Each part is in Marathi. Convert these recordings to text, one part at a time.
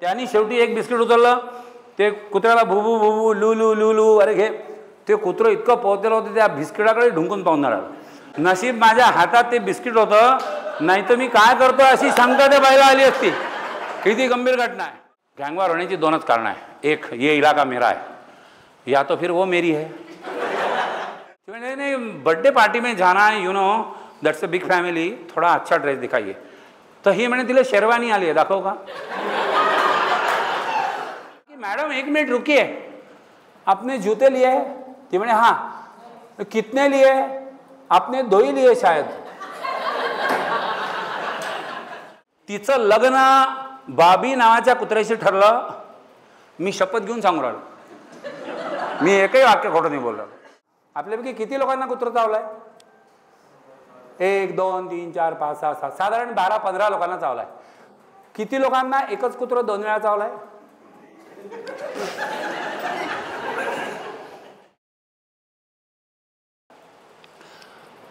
त्यांनी शेवटी एक बिस्किट उचललं, ते कुत्र्याला भुबू भुबू लुलू लुलू अरे घे. ते कुत्रं इतकं पोहोचलेलं होतं त्या बिस्किटाकडे ढुंकून पाहून राहिलं. नशीब माझ्या हातात ते बिस्किट होतं, नाही तर मी काय करतो अशी शंका त्या बाईला आली असती. किती गंभीर घटना आहे. गँगवॉर होण्याची दोनच कारणं आहे. एक, ये इलाका मेरा है, या तो फिर वो मेरी है. नहीं, बर्थडे पार्टी में जाना है, you know that's a big family, थोड़ा अच्छा ड्रेस दिखाइए. तर ही म्हणे तिला शेरवानी आली आहे, दाखव का. मैडम एक मिनट रुकिए, आपने जूते लिए है. ती म्हणे हाँ. कितने लिए? आपने 2 ही लिए शायद. तिचं लग्न बाबी नावाच्या कुत्र्याशी ठरलं. मी शपथ घेऊन सांगू राहिलो, मी एकही वाक्य खोटं नाही बोललो. आपल्यापैकी किती लोकांना कुत्रं चावलंय? 1 2 3 4 5 6 7 साधारण 12-15 लोकांना चावलाय. किती लोकांना एकच कुत्रं 2 वेळा चावलाय?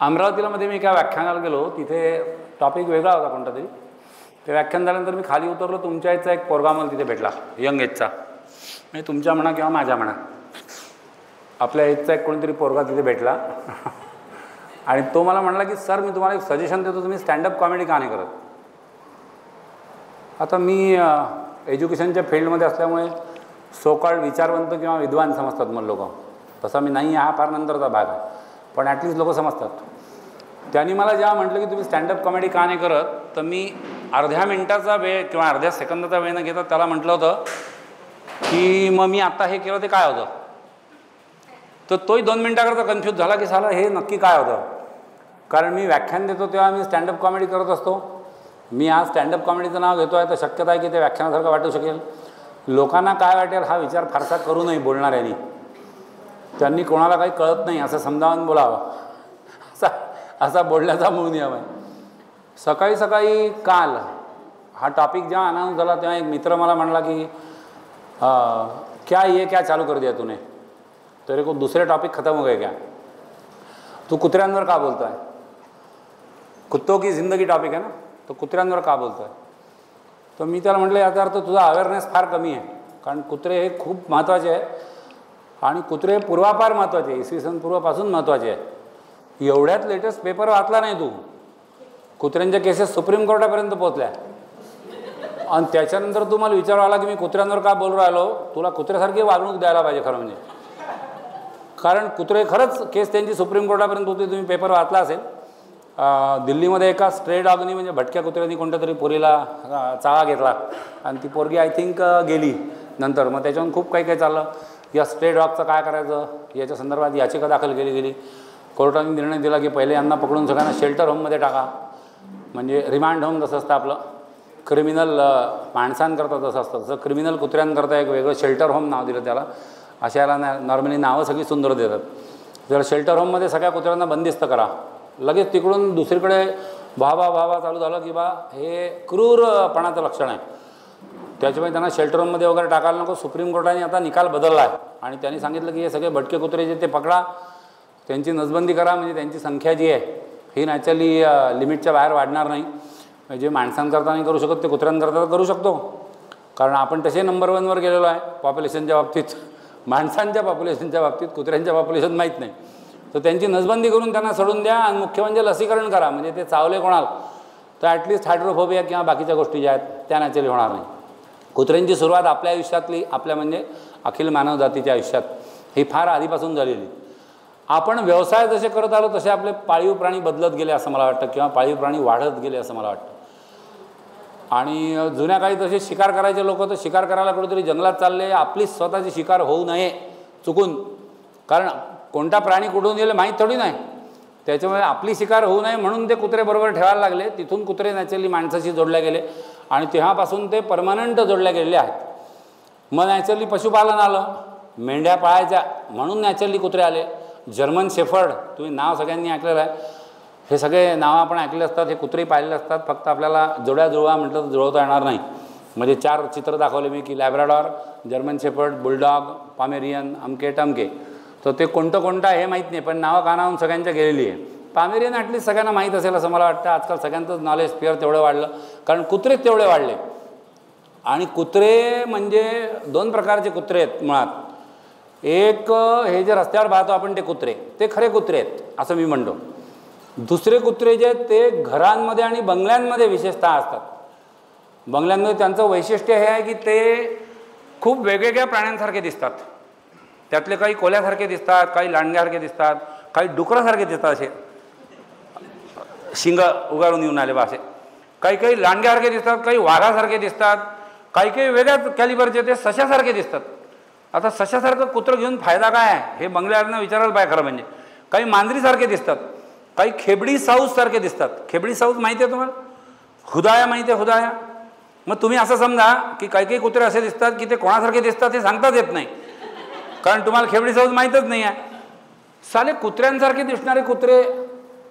अमरावतीला मध्ये मी एका व्याख्यानाला गेलो. तिथे टॉपिक वेगळा होता कोणता तरी. ते व्याख्यान झाल्यानंतर मी खाली उतरलो. तुमच्या याचा एक पोरगा मला तिथे भेटला, यंग एजचा. म्हणजे तुमच्या म्हणा किंवा माझ्या म्हणा, आपल्या एजचा एक कोणीतरी पोरगा तिथे भेटला. आणि तो मला म्हणला की सर, मी तुम्हाला एक सजेशन देतो, तुम्ही स्टँडअप कॉमेडी का नाही करत. आता मी एज्युकेशनच्या फील्डमध्ये असल्यामुळे सोकॉल्ड विचारवंत किंवा विद्वान समजतात मला लोक. तसा मी नाही, हा फार नंतरचा भाग आहे, पण ॲटलिस्ट लोक समजतात. त्यांनी मला जेव्हा म्हटलं की तुम्ही स्टँडअप कॉमेडी का नाही करत, तर मी अर्ध्या मिनटाचा वेळ किंवा अर्ध्या सेकंदाचा वेळ न घेता त्याला म्हटलं होतं की मग मी आत्ता हे केलं ते काय होतं. तर तोही 2 मिनटाकरता कन्फ्यूज झाला की साला हे नक्की काय होतं. कारण मी व्याख्यान देतो तेव्हा मी स्टँडअप कॉमेडी करत असतो. मी आज स्टँडअप कॉमेडीचं नाव घेतो आहे, तर शक्यता आहे की ते व्याख्यानासारखं वाटू शकेल. लोकांना काय वाटेल हा विचार फारसा करू नये बोलणाऱ्यांनी. त्यांनी कोणाला काही कळत नाही असं समजावून बोलावं, असा बोलण्याचा मूळ नियम आहे. सकाळी सकाळी काल हा टॉपिक जेव्हा अनाऊन्स झाला तेव्हा एक मित्र मला म्हणला की क्या चालू कर दिया तूने, तेरे को दूसरे टॉपिक खत्म हो गए क्या, तू कुत्र्यांवर का बोलतो आहे. कुत्तों की जिंदगी टॉपिक आहे ना, तो कुत्र्यांवर का बोलतो आहे. तर मी त्याला म्हटलं याचा अर्थ तुझा अवेअरनेस फार कमी आहे. कारण कुत्रे हे खूप महत्त्वाचे आहे आणि कुत्रे पूर्वापार महत्त्वाचे आहे, इसवी सन पूर्वापासून महत्त्वाचे आहे. एवढ्यात लेटेस्ट पेपर वाचला नाही तू. कुत्र्यांच्या केसेस सुप्रीम कोर्टापर्यंत पोहोचल्या आणि त्याच्यानंतर तू मला विचारू आला की मी कुत्र्यांवर का बोलू राहिलो. तुला कुत्र्यासारखी वागणूक द्यायला पाहिजे खरं म्हणजे. कारण कुत्रे खरंच केस त्यांची सुप्रीम कोर्टापर्यंत होती. तुम्ही पेपर वाचला असेल. दिल्लीमध्ये एका स्ट्रे डॉगनी म्हणजे भटक्या कुत्र्यांनी कोणत्या तरी पोरीला चाळा घेतला आणि ती पोरगी आय थिंक गेली नंतर. मग त्याच्यावरून खूप काही चाललं. या स्ट्रे डॉगचं काय करायचं याच्या संदर्भात याचिका दाखल केली. कोर्टाने निर्णय दिला की पहिले यांना पकडून सगळ्यांना शेल्टर होममध्ये टाका. म्हणजे रिमांड होम जसं असतं आपलं क्रिमिनल माणसांकरता जसं असतं तसं क्रिमिनल कुत्र्यांकरता एक वेगळं शेल्टर होम नाव दिलं त्याला. अशा याला नॉर्मली नावं सगळी सुंदर देतात. जर शेल्टर होममध्ये सगळ्या कुत्र्यांना बंदिस्त करा. लगेच तिकडून दुसरीकडे भावा चालू झालं की बा हे क्रूरपणाचं लक्षण आहे, त्याच्यामुळे त्यांना शेल्टर होममध्ये वगैरे टाकायला नको. सुप्रीम कोर्टाने आता निकाल बदलला आहे आणि त्यांनी सांगितलं की हे सगळे भटके कुत्रे जे ते पकडा, त्यांची नसबंदी करा. म्हणजे त्यांची संख्या जी आहे ही नॅचरली लिमिटच्या बाहेर वाढणार नाही. म्हणजे माणसांकरता नाही करू शकत ते कुत्र्यांकरता करू शकतो. कारण आपण तसे नंबर 1वर गेलेलो आहे पॉप्युलेशनच्या बाबतीत. माणसांच्या पॉप्युलेशनच्या बाबतीत कुत्र्यांच्या पॉप्युलेशन माहीत नाही. तर त्यांची नसबंदी करून त्यांना सोडून द्या आणि मुख्य म्हणजे लसीकरण करा. म्हणजे ते चावले कोणाला तर ॲटलिस्ट हायड्रोफोबिया किंवा बाकीच्या गोष्टी ज्या आहेत त्या नॅचरली होणार नाही. कुत्र्यांची सुरुवात आपल्या आयुष्यातली, आपल्या म्हणजे अखिल मानवजातीच्या आयुष्यात ही फार आधीपासून झालेली. आपण व्यवसाय जसे करत आलो तसे आपले पाळीव प्राणी बदलत गेले असं मला वाटतं, किंवा पाळीव प्राणी वाढत गेले असं मला वाटतं. आणि जुन्या काळी तसे शिकार करायचे लोक तर शिकार करायला कुठेतरी जंगलात चालले. आपली स्वतःची शिकार होऊ नये चुकून, कारण कोणता प्राणी कुठून गेले माहीत थोडी नाही. त्याच्यामुळे आपली शिकार होऊ नये म्हणून ते कुत्रे बरोबर ठेवायला लागले. तिथून कुत्रे नॅचरली माणसाशी जोडले गेले आणि तेव्हापासून ते परमनंट जोडले गेलेले आहेत. मग नॅचरली पशुपालन आलं, मेंढ्या पाळायच्या म्हणून नॅचरली कुत्रे आले. जर्मन शेफर्ड तुम्ही नाव सगळ्यांनी ऐकलेलं आहे. हे सगळे नावं आपण ऐकले असतात, हे कुत्रे पाहिलेले असतात. फक्त आपल्याला जुळवा म्हटलं तर जुळवता येणार नाही. म्हणजे 4 चित्र दाखवले मी की Labrador, German shepherd, bulldog, Pomeranian, अमके टमके. तर ते कोणतं आहे हे माहीत नाही, पण नावं कानावून सगळ्यांच्या गेलेली आहे. पॉमेरियन ॲटलीस्ट सगळ्यांना माहीत असेल असं मला वाटतं. आजकाल सगळ्यांचंच नॉलेज स्पेअर तेवढं वाढलं कारण कुत्रेच तेवढे वाढले. आणि कुत्रे म्हणजे दोन प्रकारचे कुत्रे आहेत मुळात. एक हे जे रस्त्यावर पाहतो आपण ते कुत्रे, ते खरे कुत्रे आहेत असं मी म्हणतो. दुसरे कुत्रे जे आहेत ते घरांमध्ये आणि बंगल्यांमध्ये विशेषतः असतात. बंगल्यांमध्ये त्यांचं वैशिष्ट्य हे आहे की ते खूप वेगवेगळ्या प्राण्यांसारखे दिसतात. त्यातले काही कोल्यासारखे दिसतात, काही लांडग्यासारखे दिसतात, काही डुकरासारखे दिसतात, असे शिंग उगारून येऊन आले बा असे. काही काही लांडग्यासारखे दिसतात, काही वाघासारखे दिसतात, काही काही वेगळ्याच कॅलिबरचे ते सशासारखे दिसतात. आता सशासारखं कुत्रं घेऊन फायदा काय आहे हे बंगल्यावरनं विचारायला पाहिजे खरं म्हणजे. काही मांजरीसारखे दिसतात, काही खेबडी साऊजसारखे दिसतात. खेबडी साऊज माहिती आहे तुम्हाला? हुदाया माहिती आहे? हुदाया. मग तुम्ही असं समजा की काही काही कुत्रे असे दिसतात की ते कोणासारखे दिसतात हे सांगताच येत नाही, कारण तुम्हाला खेबडी साऊज माहीतच नाही आहे. साले कुत्र्यांसारखे दिसणारे कुत्रे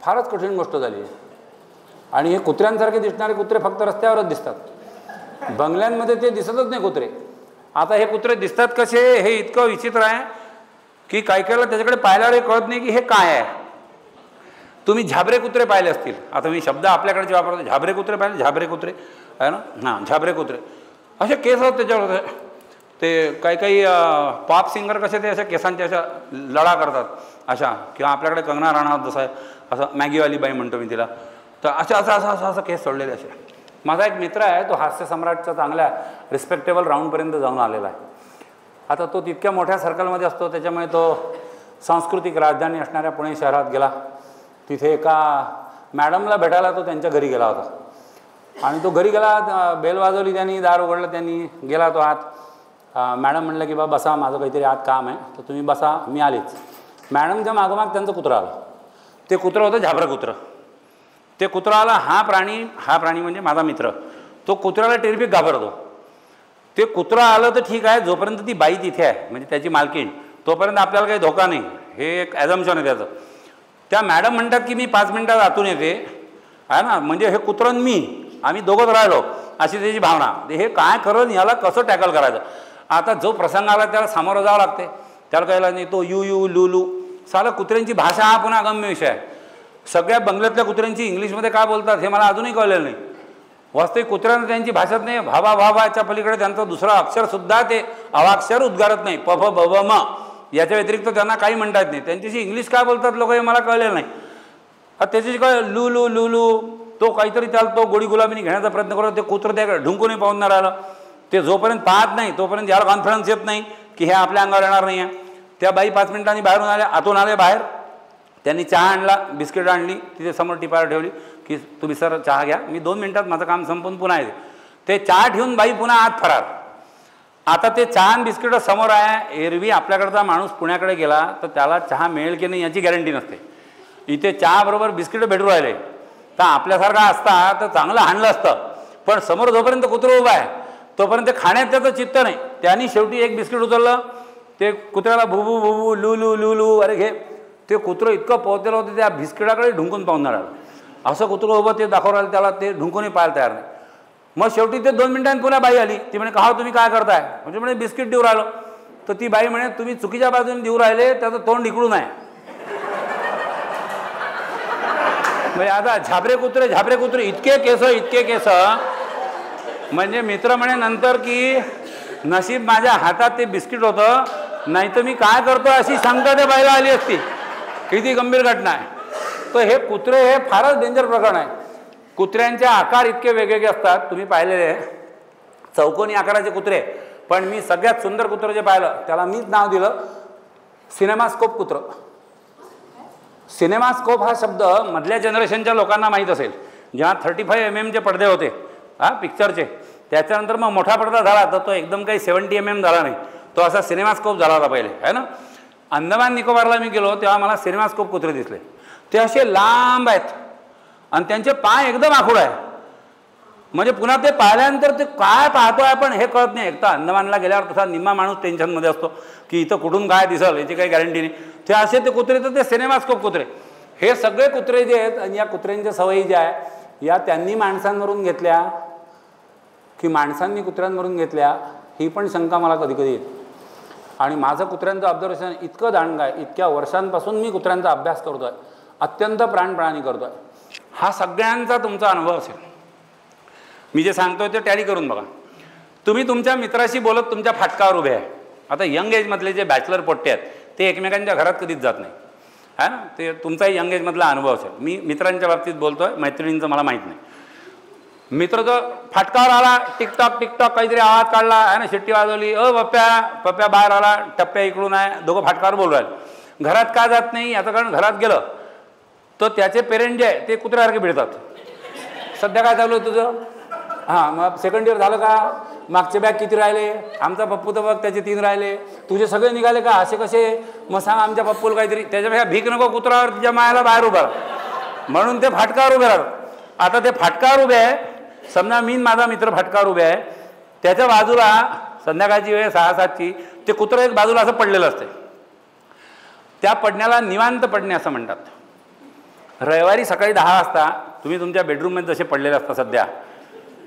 फारच कठीण गोष्ट झाली आहे. आणि हे कुत्र्यांसारखे दिसणारे कुत्रे फक्त रस्त्यावरच दिसतात, बंगल्यांमध्ये ते दिसतच नाही कुत्रे. आता हे कुत्रे दिसतात कसे हे इतकं विचित्र आहे की काही काहीला त्याच्याकडे पाहिल्यावर कळत नाही की हे काय आहे. तुम्ही झाबरे कुत्रे पाहिले असतील. आता मी शब्द आपल्याकडचे वापरतो, झाबरे कुत्रे पाहिले, झाबरे कुत्रे आहे ना, हां झाबरे कुत्रे. असे केस होते त्याच्यावर. ते काही काही पॉप सिंगर कसे ते अशा केसांच्या अशा लढा करतात अशा, किंवा आपल्याकडे कंगना राणावत जसं आहे असं मॅगीवाली बाई म्हणतो मी तिला, तर असं असं असं असं असं केस सोडलेले असे. माझा एक मित्र आहे, तो हास्य सम्राटच्या चांगल्या रिस्पेक्टेबल राऊंडपर्यंत जाऊन आलेला आहे. आता तो तितक्या मोठ्या सर्कलमध्ये असतो, त्याच्यामुळे तो सांस्कृतिक राजधानी असणाऱ्या पुणे शहरात गेला. तिथे एका मॅडमला भेटायला तो त्यांच्या घरी गेला होता. आणि तो घरी गेला, बेल वाजवली त्यांनी, दार उघडलं त्यांनी, गेला तो आत. मॅडम म्हणलं की बा बसा, माझं काहीतरी आत काम आहे, तर तुम्ही बसा, मी आलीच. मॅडमच्या मागोमाग त्यांचं कुत्रं आलं. ते कुत्रं होतं झाबरं कुत्रं. ते कुत्रं आलं. हा प्राणी म्हणजे माझा मित्र, तो कुत्र्याला टेरिफिक घाबरतो. ते कुत्रं आलं तर ठीक आहे, जोपर्यंत ती बाई तिथे आहे म्हणजे त्याची मालकीण, तोपर्यंत आपल्याला काही धोका नाही, हे एक ॲझम्पशन आहे त्याचं. त्या मॅडम म्हणतात की मी 5 मिनटात आतून येते आहे ना, म्हणजे हे कुत्रं मी आम्ही दोघंच राहिलो अशी त्याची भावना. हे काय करून याला कसं टॅकल करायचं. आता जो प्रसंग आला त्याला सामोरं जावं लागते. त्याला कळला नाही, तो यू यू लू लू. साला कुत्र्यांची भाषा हा पुन्हा अगम्य विषय आहे. सगळ्या बंगल्यातल्या कुत्र्यांची इंग्लिशमध्ये काय बोलतात हे मला अजूनही कळलेलं नाही. वास्तविक कुत्र्यांना त्यांची भाषाच नाही. भाभा भाभाच्या पलीकडे त्यांचं दुसरं अक्षरसुद्धा ते अवाक्षर उद्गारत नाही. प फ ब ब म याच्या व्यतिरिक्त त्यांना काही म्हणता येत नाही. त्यांच्याशी इंग्लिश काय बोलतात लोक हे मला कळलेलं नाही. त्याच्याशी काय लू लू लू लू, तो काहीतरी त्याला तो गोडी गुलाबीने घेण्याचा प्रयत्न करतो. ते कुत्रं त्याकडे ढुंकूनही पाहून नाही राहिलं. ते जोपर्यंत पाहत नाही तोपर्यंत याला कॉन्फिडन्स येत नाही की हे आपल्या अंगावर येणार नाही आहे. त्या बाई 5 मिनिटांनी बाहेरून आल्या, आतून आले बाहेर. त्यांनी चहा आणला, बिस्किट आणली, तिथे समोर टिपावर ठेवली की तुम्ही सर चहा घ्या, मी 2 मिनिटात माझं काम संपून पुन्हा येते. ते चहा ठेवून बाई पुन्हा आत फरार. आता ते चहा आणि बिस्किट समोर आहे. एरवी आपल्याकडचा माणूस पुण्याकडे गेला तर त्याला चहा मिळेल की नाही याची गॅरंटी नसते. इथे चहाबरोबर बिस्किट भेटू राहिले तर आपल्यासारखा असता तर चांगलं हाणलं असतं. पण समोर जोपर्यंत कुत्रं उभं आहे तोपर्यंत खाण्यात त्याचं चित्त नाही. त्यांनी शेवटी एक बिस्किट उचललं, ते कुत्र्याला भुबू भुबू लू लू लू लू, अरे घे. ते कुत्रं इतकं पोहोचलेलं होतं त्या बिस्किटाकडे ढुंकून पाहून राहिलं. असं कुत्रं उभं ते दाखवून राहिलं त्याला, ते ढुंकूनही पाहायला तयार नाही. मग शेवटी ते 2 मिनिटांनी पुन्हा बाई आली. ती म्हणे का तुम्ही काय करताय, म्हणजे म्हणे बिस्किट देऊ राहिलो. तर ती बाई म्हणे तुम्ही चुकीच्या बाजूने देऊ राहिले, त्याचं तोंड इकडून आहे. म्हणजे आता झाबरे कुत्रे इतके केस म्हणजे मित्र म्हणे नंतर की नशीब माझ्या हातात ते बिस्किट होतं, नाही तर मी काय करतो अशी शंका त्या बाईला आली असती. किती गंभीर घटना आहे. तर हे कुत्रे हे फारच डेंजर प्रकरण आहे. कुत्र्यांचे आकार इतके वेगवेगळे असतात, तुम्ही पाहिलेले चौकोनी आकाराचे कुत्रे. पण मी सगळ्यात सुंदर कुत्रं जे पाहिलं त्याला मीच नाव दिलं सिनेमास्कोप कुत्रं. सिनेमास्कोप हा शब्द मधल्या जनरेशनच्या लोकांना माहीत असेल. जेव्हा 35 mm पडदे होते पिक्चरचे, त्याच्यानंतर मग मोठा पडदा झाला तर तो एकदम काही 70 mm झाला नाही, तो असा सिनेमास्कोप झाला होता पहिले आहे ना. अंदमान निकोबारला मी गेलो तेव्हा मला सिनेमास्कोप कुत्रे दिसले. ते असे लांब आहेत आणि त्यांचे पाय एकदम आखूड आहे. म्हणजे पुन्हा ते पाहिल्यानंतर ते काय पाहतोय आपण हे कळत नाही. एकदा अंदमानला गेल्यावर तसा निम्मा माणूस टेन्शनमध्ये असतो की इथं कुठून काय दिसल याची काही गॅरंटी नाही. ते असे ते कुत्रे तर ते सिनेमास्कोप कुत्रे. हे सगळे कुत्रे जे आहेत आणि या कुत्र्यांच्या सवयी ज्या आहे या त्यांनी माणसांवरून घेतल्या की माणसांनी कुत्र्यांवरून घेतल्या, ही पण शंका मला कधी कधी येते. आणि माझं कुत्र्यांचं ऑब्झर्वेशन इतकं दांडगं आहे, इतक्या वर्षांपासून मी कुत्र्यांचा अभ्यास करतो आहे, अत्यंत प्राणपणाने करतो आहे. हा सगळ्यांचा तुमचा अनुभव असेल. मी जे सांगतोय ते टॅली करून बघा. तुम्ही तुमच्या मित्राशी बोलत तुमच्या फाटकावर उभे आहे. आता यंग एजमधले जे बॅचलर पोट्टे आहेत ते एकमेकांच्या घरात कधीच जात नाही आहे ना. ते तुमचाही यंग एजमधला अनुभव असेल. मी मित्रांच्या बाबतीत बोलतो आहे, मैत्रिणींचं मला माहीत नाही. मित्र जो फाटकावर आला, टिकटॉक टिकटॉक काहीतरी आवाज काढला आहे ना, शिट्टी वाजवली, पप्प्या पप्प्या बाहेर आला, टप्प्या इकडून आहे, दोघं फाटकावर बोलू राहिले. घरात का जात नाही याचं कारण घरात गेलं तर त्याचे पेरेंट जे आहे ते कुत्र्यासारखे भिडतात. सध्या काय चालू आहे तुझं? हां, मग सेकंड इयर झालं का? मागचे बॅग किती राहिले? आमचा पप्पू तर बघ त्याचे 3 राहिले. तुझे सगळे निघाले का? असे कसे? मग सांग आमच्या पप्पूला काहीतरी. त्याच्यापेक्षा भीक नको कुत्रावर तिच्या मायाला बाहेर उभा म्हणून ते फाटकावर उभे राहतात. आता ते फाटकावर उभे आहे, समजा मी माझा मित्र फाटकावर उभे आहे, त्याच्या बाजूला संध्याकाळची वेळ 6-7ची ते कुत्रं एक बाजूला असं पडलेलं असते. त्या पडण्याला निवांत पडणे असं म्हणतात. रविवारी सकाळी 10 वाजता तुम्ही तुमच्या बेडरूममध्ये जसे पडलेले असता सध्या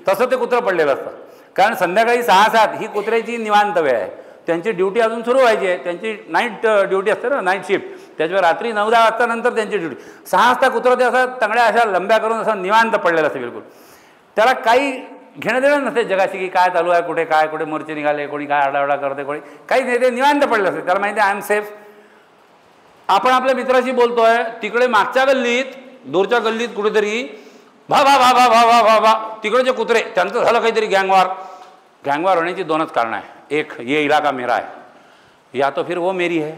तसं ते कुत्रं पडलेलं असतं. कारण संध्याकाळी 6-7 ही कुत्र्याची निवांत वेळ आहे. त्यांची ड्युटी अजून सुरू व्हायची आहे. त्यांची नाईट ड्युटी असते ना, नाईट शिफ्ट. त्याच्यावर रात्री 9-10 वाजता नंतर त्यांची ड्युटी. 6 वाजता कुत्रं ते असं तंगड्या अशा लंब्या करून असं निवांत पडलेलं असते. बिलकुल त्याला काही घेणं देणं नसते जगाशी की काय चालू आहे, कुठे मोर्चे निघाले, कोणी काय आडावडा करते, कोणी काहीच नाही. ते निवांत पडले असते. त्याला माहिती आहे आय एम सेफ. आपण आपल्या मित्राशी बोलतोय, तिकडे मागच्या गल्लीत, दूरच्या गल्लीत कुठेतरी भा भा भा भा भा भा भा भा तिकडचे कुत्रे, त्यांचं झालं काहीतरी गँगवार. गँगवार होण्याची 2च कारणं आहे. एक, ये इलाका मेरा है, या तो फिर वो मेरी है.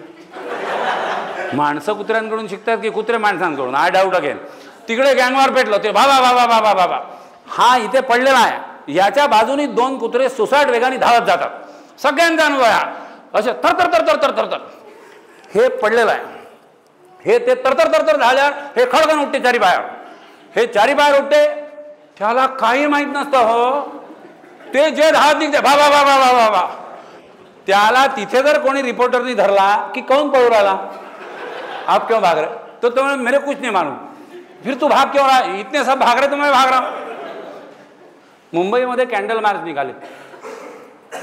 माणसं कुत्र्यांकडून शिकतात की कुत्रे माणसांकडून? I doubt again. तिकडे गँगवार पेटलं, ते भा भा भा भा भा भा भा भा. हा इथे पडलेला आहे. याच्या बाजूनी 2 कुत्रे सुसाट वेगाने धावत जातात. सगळ्यांचा अनुभव आहे. असे तर तर तर तर तर तर तर हे पडलेलं आहे. हे ते तरतर तरतर झाल्यावर हे खडकन उठते चारी बाहेर. हे चारी बाहेर उठते, त्याला काही माहीत नसतं. हो, ते जे धावत निघते भा भा भा भा भा भा भा. त्याला तिथे जर कोणी रिपोर्टरनी धरला की कौन पळू राहिला, आप क्यों भाग रहे, तो तुम्हें मेरे कुछ नहीं मालूम, फिर तू भाग क्यों रहा, इतने सब भाग रहे तो मैं भाग रहा हूं. मुंबईमध्ये कॅन्डल मार्च निघाले.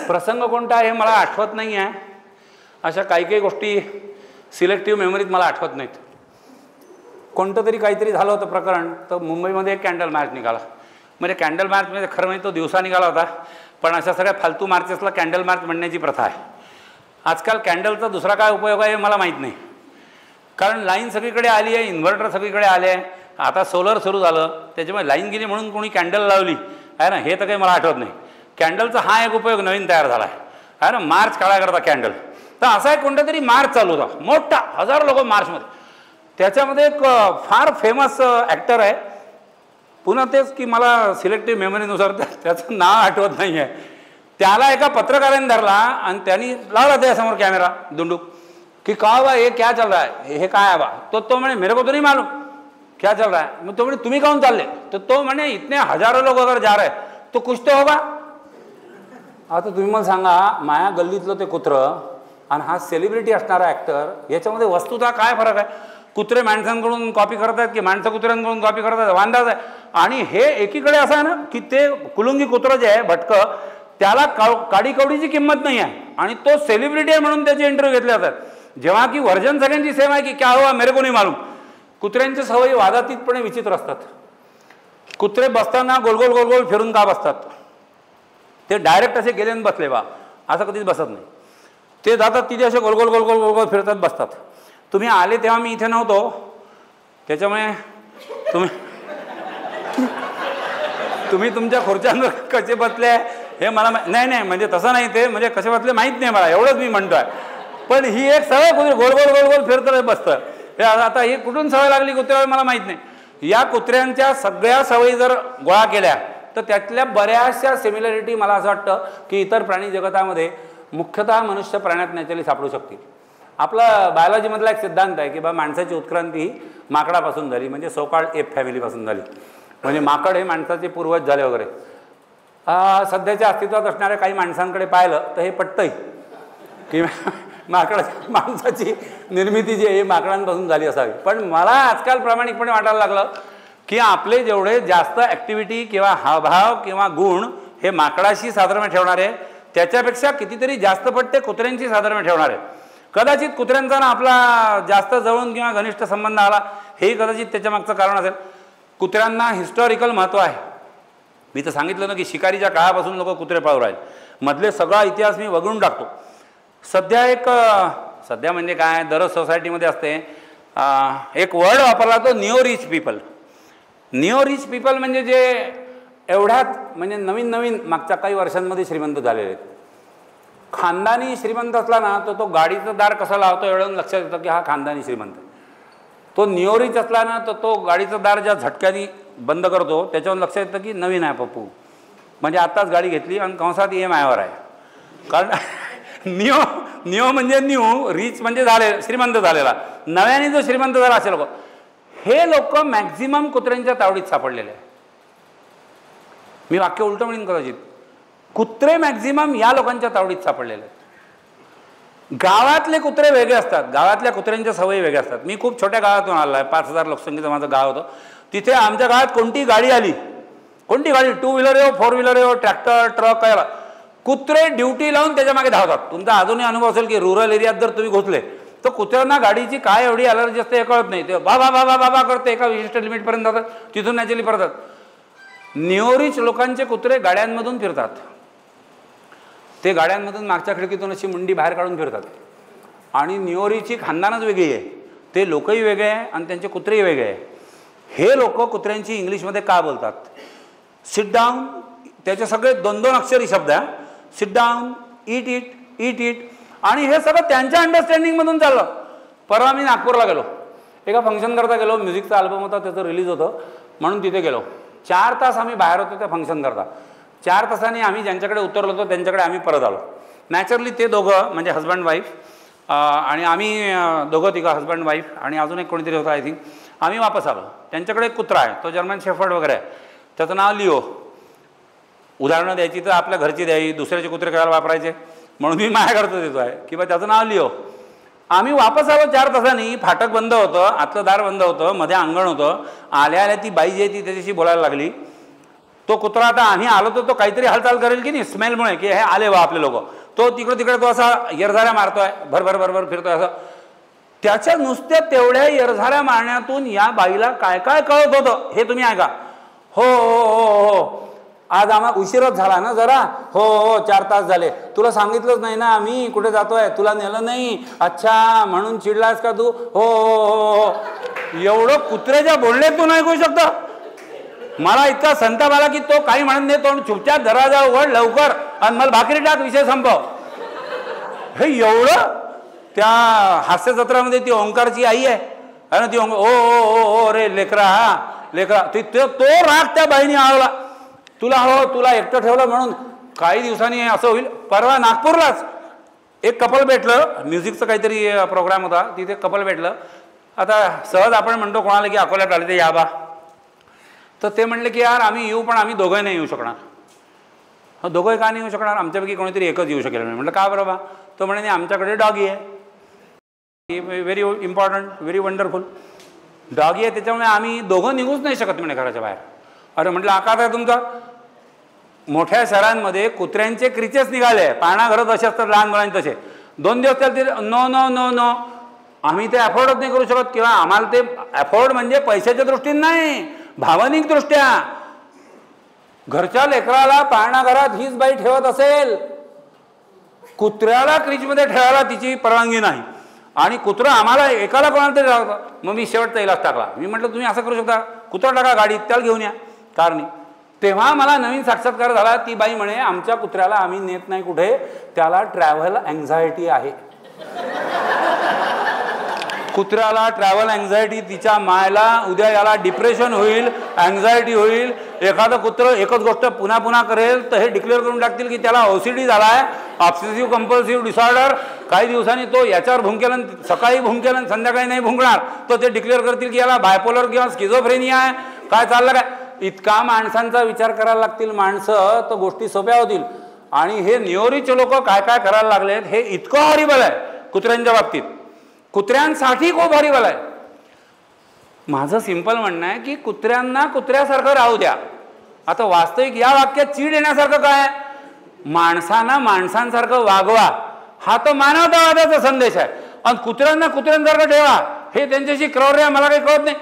प्रसंग कोणता आहे मला आठवत नाही आहे. अशा काही गोष्टी सिलेक्टिव्ह मेमरीत मला आठवत नाहीत. कोणतं तरी काहीतरी झालं होतं प्रकरण, तर मुंबईमध्ये एक कॅन्डल मार्च निघाला. म्हणजे कॅन्डल मार्चमध्ये खरं म्हणजे तो दिवसा निघाला होता, पण अशा सगळ्या फालतू मार्चेसला कॅन्डल मार्च म्हणण्याची प्रथा आहे. आजकाल कॅन्डलचा दुसरा काय उपयोग आहे मला माहीत नाही. कारण लाईन सगळीकडे आली आहे, इन्व्हर्टर सगळीकडे आले आहे. आता सोलर सुरू झालं, त्याच्यामुळे लाईन गेली म्हणून कोणी कॅन्डल लावली आहे ना, हे तर काही मला आठवत नाही. कॅन्डलचा हा एक उपयोग नवीन तयार झाला आहे ना, मार्च काढायकरता कॅन्डल. तर असा एक कोणता तरी मार्च चालू होता मोठा, 1000 लोक मार्चमध्ये. त्याच्यामध्ये एक फार फेमस ॲक्टर आहे, पुन्हा तेच की मला सिलेक्टिव्ह मेमरीनुसार त्याचं नाव आठवत नाही आहे. त्याला एका पत्रकाराने धरला आणि त्यांनी लावला त्यासमोर कॅमेरा दुंडूक की का बा हे क्या चल रहा है, हे काय आहे बा. तो म्हणे मेरे को तो नहीं मालूम क्या चल रहा है. मग तो म्हणे तुम्ही काहून चालले, तर तो म्हणे इतने हजारों लोग अगर जा रहे तो कुछ तो होगा. आता तुम्ही मला सांगा, माया गल्लीतलं ते कुत्रं आणि हा सेलिब्रिटी असणारा ॲक्टर, याच्यामध्ये वस्तुतः काय फरक आहे. कुत्रे माणसांकडून कॉपी करत आहेत की माणसं कुत्र्यांकडून कॉपी करत आहेत, वांदाच आहे. आणि हे एकीकडे असं आहे ना की ते कुलुंगी कुत्रं जे आहे भटकं, त्याला काडीकवडीची किंमत नाही आहे आणि तो सेलिब्रिटी आहे म्हणून त्याचे इंटरव्ह्यू घेतले जातात. जेव्हा की व्हर्जन सगळ्यांची सेम आहे की क्या हुआ मेरे को नहीं मालूम. कुत्र्यांच्या सवयी वादातीतपणे विचित्र असतात. कुत्रे बसताना गोल गोल गोल गोल फिरून का बसतात, ते डायरेक्ट असे गेले बसले बा असं कधीच बसत नाही. ते जातात तिथे असे गोल गोल गोल गोल गोल गोल फिरतात बसतात. तुम्ही आले तेव्हा मी इथे नव्हतो, त्याच्यामुळे तुम्ही तुमच्या खुर्च्यांवर कसे बसले हे मला नाही म्हणजे तसं नाही, ते म्हणजे कसे बसले माहीत नाही मला, एवढंच मी म्हणतोय. पण ही एक सवय कुत्रे गोल गोल गोल गोल फिरतं बसतं. हे आता ही कुठून सवय लागली कुत्र्याला मला माहीत नाही. या कुत्र्यांच्या सगळ्या सवयी जर गोळा केल्या तर त्यातल्या बऱ्याचशा सिमिलॅरिटी मला असं वाटतं की इतर प्राणी जगतामध्ये मुख्यतः मनुष्य प्राण्यात नॅचरली सापडू शकतील. आपला बायोलॉजीमधला एक सिद्धांत आहे की बा माणसाची उत्क्रांती ही माकडापासून झाली, म्हणजे सोकॉल्ड एप फॅमिलीपासून झाली. म्हणजे माकड हे माणसाचे पूर्वज झाले वगैरे. सध्याच्या अस्तित्वात असणाऱ्या काही माणसांकडे पाहिलं तर हे पटतंही की माणसाची निर्मिती जी आहे माकडांपासून झाली असावी. पण मला आजकाल प्रामाणिकपणे वाटायला लागलं की आपले जेवढे जास्त ॲक्टिव्हिटी किंवा हावभाव किंवा गुण हे माकडाशी साधर्म्य ठेवणारे, त्याच्यापेक्षा कितीतरी जास्त पट ते कुत्र्यांशी साधर्म्य ठेवणारे. कदाचित कुत्र्यांचा ना आपला जास्त जवळून किंवा घनिष्ठ संबंध आला, हेही कदाचित त्याच्यामागचं कारण असेल. कुत्र्यांना हिस्टॉरिकल महत्त्व आहे. मी तर सांगितलं ना की शिकारीच्या काळापासून लोक कुत्रे पाळू राहिले मधले सगळा इतिहास मी वगळून टाकतो. सध्या म्हणजे काय, दररोज सोसायटीमध्ये असते एक वर्ड वापरला तो neo rich people. Neo rich people म्हणजे जे एवढ्यात म्हणजे नवीन मागच्या काही वर्षांमध्ये श्रीमंत झालेले आहेत. खानदानी श्रीमंत असला ना तो गाडीचं दार कसं लावतो एवढं लक्षात येतं की हा खानदानी श्रीमंत. तो निओ रिच असला ना तो गाडीचं दार ज्या झटक्याने बंद करतो त्याच्यावर लक्षात येतं की नवीन आहे पप्पू, म्हणजे आत्ताच गाडी घेतली आणि कंसात EMIवर आहे. कारण निओ म्हणजे न्यू, रिच म्हणजे श्रीमंत झालेला, नव्याने जो श्रीमंत झाला असे लोक. हे लोक मॅक्झिमम कुत्र्यांच्या तावडीत सापडलेले आहे. मी वाक्य उलटं म्हणून कदाचित, कुत्रे मॅक्झिमम या लोकांच्या तावडीत सापडलेले आहेत. गावातले कुत्रे वेगळे असतात, गावातल्या कुत्र्यांच्या सवयी वेगळ्या असतात. मी खूप छोट्या गावातून आलो आहे, 5,000 लोकसंख्येचं माझं गाव होतं. तिथे आमच्या गावात कोणती गाडी आली, कोणती गाडी, 2 व्हीलर येऊ, 4 व्हीलर येऊ, ट्रॅक्टर, ट्रक, काय, कुत्रे ड्युटी लावून त्याच्या मागे धावतात. तुमचा अजूनही अनुभव असेल की रूरल एरियात जर तुम्ही घुसले तर कुत्र्यांना गाडीची काय एवढी अलर्जी असते हे कळत नाही. ते बाबा बाबा बाबा करते, एका विशिष्ट लिमिटपर्यंत जातात, तिथून नॅचरली परतात. निओरिच लोकांचे कुत्रे गाड्यांमधून फिरतात. ते गाड्यांमधून मागच्या खिडकीतून अशी मुंडी बाहेर काढून फिरतात. आणि निओरीची खानदानच वेगळी आहे, ते लोकही वेगळे आहे आणि त्यांचे कुत्रेही वेगळे आहे. हे लोक कुत्र्यांची इंग्लिशमध्ये का बोलतात, सिट डाऊन, त्याचे सगळे 2-2 अक्षरी शब्द आहे. Sit down, eat it, eat it, आणि हे सगळं त्यांच्या अंडरस्टँडिंगमधून चाललं. परवा मी नागपूरला गेलो, एका फंक्शन करता गेलो, म्युझिकचा अल्बम होता, त्याचं रिलीज होतं म्हणून तिथे गेलो. 4 तास आम्ही बाहेर होतो त्या फंक्शन करता. 4 तासांनी आम्ही ज्यांच्याकडे उतरलो होतो त्यांच्याकडे आम्ही परत आलो. नॅचरली ते दोघं म्हणजे हजबंड वाईफ आणि आम्ही दोघं तिघं, हजबंड वाईफ आणि अजून एक कोणीतरी होता आय थिंक. आम्ही वापस आलो. त्यांच्याकडे एक कुत्रा आहे, तो जर्मन शेफर्ड वगैरे आहे, त्याचं नाव लिओ. उदाहरणं द्यायची तर आपल्या घरची द्यायची, दुसऱ्याचे कुत्रे करायला वापरायचे म्हणून मी माझ्याकडचं देतो आहे की बा त्याचं नाव लिओ. आम्ही वापस आलो 4 तासांनी, फाटक बंद होतं, आतलं दार बंद होतं, मध्ये अंगण होतं. आल्या ती बाई जी आहे ती त्याच्याशी बोलायला लागली. तो कुत्रा आता आम्ही आलो तर तो काहीतरी हालचाल करेल की नाही स्मेलमुळे, की हे आले वा आपले लोक. तो तिकडे तो असा येरझाऱ्या मारतोय, भरभर फिरतोय असं. त्याच्या नुसत्या तेवढ्या येरझाऱ्या मारण्यातून या बाईला काय काय कळत होतं हे तुम्ही ऐका. हो हो हो हो, आज आम्हाला उशीरच झाला ना जरा, हो हो 4 तास झाले, तुला सांगितलंच नाही ना आम्ही कुठे जातोय, तुला नेलं नाही, अच्छा म्हणून चिडलास का तू, हो हो हो. एवढं कुत्र्याच्या बोलण्यातून ऐकू शकता. मला इतका संताप आला की तो काही म्हणत नाही, तो चुपचाप दरवाजा उघड लवकर आणि मला भाकरी टाक, विषय संपव. हे एवढं त्या हास्य जत्रामध्ये ती ओंकारची आई आहे ना, ती ओ ओ ओ रे लेकरा, हा लेकरा, तो राग त्या बाईने आळवला. तुला एकटं ठेवलं म्हणून. काही दिवसांनी असं होईल. परवा नागपूरलाच एक कपल भेटलं, म्युझिकचं काहीतरी प्रोग्राम होता, तिथे कपल भेटलं. आता सहज आपण म्हणतो कोणाला की अकोल्यात आले ते या बा, तर ते म्हणले की यार आम्ही येऊ, पण आम्ही दोघंही नाही येऊ शकणार. दोघंही का नाही येऊ शकणार, आमच्यापैकी कोणीतरी एकच येऊ शकेल. म्हटलं का बरं बा, तो म्हणे आमच्याकडे डॉगी आहे, very important, very wonderful doggy आहे, त्याच्यामुळे आम्ही दोघं निघूच नाही शकत म्हणे घराच्या बाहेर. अरे म्हटलं आकार आहे तुमचा. मोठ्या शहरांमध्ये कुत्र्यांचे क्रिचेस निघाले, पाळणा घरात असे असतात लहान मुलांचे तसे. 2 दिवस चालतील, नो नो नो नो, आम्ही ते अफोर्डच नाही करू शकत. किंवा आम्हाला ते अफोर्ड म्हणजे पैशाच्या दृष्टीने नाही, भावनिक दृष्ट्या. घरच्या लेकराला पाळणा घरात हीच बाई ठेवत असेल, कुत्र्याला क्रिचमध्ये ठेवायला तिची परवानगी नाही. आणि कुत्रा आम्हाला एकाला कोणाला तरी राहतं. मग मी शेवटचा इलाज टाकला. मी म्हटलं तुम्ही असं करू शकता, कुत्रा टाका गाडीत, त्याला घेऊन या कारनी. तेव्हा मला नवीन साक्षात्कार झाला. ती बाई म्हणे आमच्या कुत्र्याला आम्ही नेत नाही कुठे, त्याला ट्रॅव्हल अँझायटी आहे. कुत्र्याला ट्रॅव्हल अँझायटी, तिच्या मायला उद्या याला डिप्रेशन होईल, अँझायटी होईल. एखादं कुत्रं एकच गोष्ट पुन्हा पुन्हा करेल तर हे डिक्लेअर करून टाकतील की त्याला OCD झाला आहे, ऑब्सेसिव्ह कंपल्सिव्ह डिसऑर्डर. काही दिवसांनी तो याच्यावर भुंकेलन, सकाळी भुंकेलन संध्याकाळी नाही भुंकणार, तर ते डिक्लेअर करतील की याला बायपोलर किंवा स्किझोफ्रेनिया आहे. काय चाललं काय, इतका माणसांचा विचार करायला लागतील माणसं तर गोष्टी सोप्या होतील. आणि हे निओरीचे लोक काय काय करायला लागलेत हे इतकं हॉरिबल आहे कुत्र्यांच्या बाबतीत. कुत्र्यांसाठी खूप हॉरिबल आहे. माझं सिंपल म्हणणं आहे की कुत्र्यांना कुत्र्यासारखं राहू द्या. आता वास्तविक या वाक्यात चीड येण्यासारखं काय, माणसांना माणसांसारखं वागवा, हा तर मानवतावादाचा संदेश आहे. आणि कुत्र्यांना कुत्र्यांसारखं ठेवा हे त्यांच्याशी क्रौर्य मला काही कळत नाही.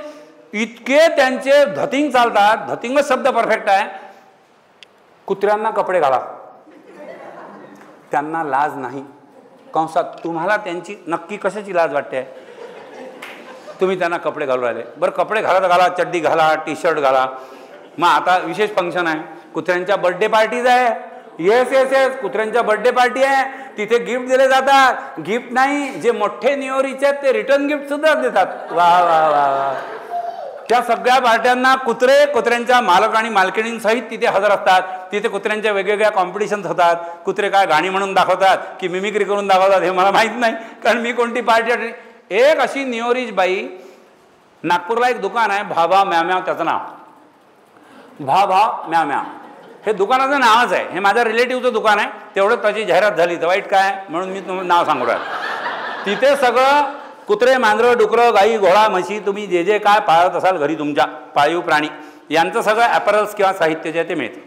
इतके त्यांचे धतिंग चालतात. धतिंगच शब्द परफेक्ट आहे. कुत्र्यांना कपडे घाला, त्यांना लाज नाही. कंसात तुम्हाला त्यांची नक्की कशाची लाज वाटते? तुम्ही त्यांना कपडे घालून राहिले. बरं कपडे घाला, चड्डी घाला, टी शर्ट घाला. मग आता विशेष फंक्शन आहे, कुत्र्यांच्या बर्थडे पार्टीज आहे. येस येस येस, कुत्र्यांच्या बर्थडे पार्टी आहे, तिथे गिफ्ट दिले जातात. गिफ्ट नाही, जे मोठे न्यूओरीचे आहेत ते रिटर्न गिफ्ट सुद्धा देतात. वा वा वा वा. त्या सगळ्या पार्ट्यांना कुत्र्यांच्या मालक आणि मालकिणींसहित तिथे हजर असतात. तिथे कुत्र्यांच्या वेगवेगळ्या कॉम्पिटिशन्स होतात. कुत्रे काय गाणी म्हणून दाखवतात की मिमिक्री करून दाखवतात हे मला माहीत नाही, कारण मी कोणती पार्टी. एक अशी न्यूओरीज बाई, नागपूरला एक दुकान आहे भाभा म्याव, त्याचं नाव भाभा म्याव. हे दुकानाचं नावच आहे. हे माझ्या रिलेटिव्हचं दुकान आहे. तेवढं त्याची जाहिरात झाली तर वाईट काय, म्हणून मी तुम्हाला नाव सांगू राहिलो. तिथे सगळं कुत्रे, मांजरं, डुकरं, गाई, घोडा, म्हशी, तुम्ही जे जे काय पाळत असाल घरी तुमच्या पाळीव प्राणी, यांचं सगळं ॲपरल्स किंवा साहित्य जे आहे ते मिळते.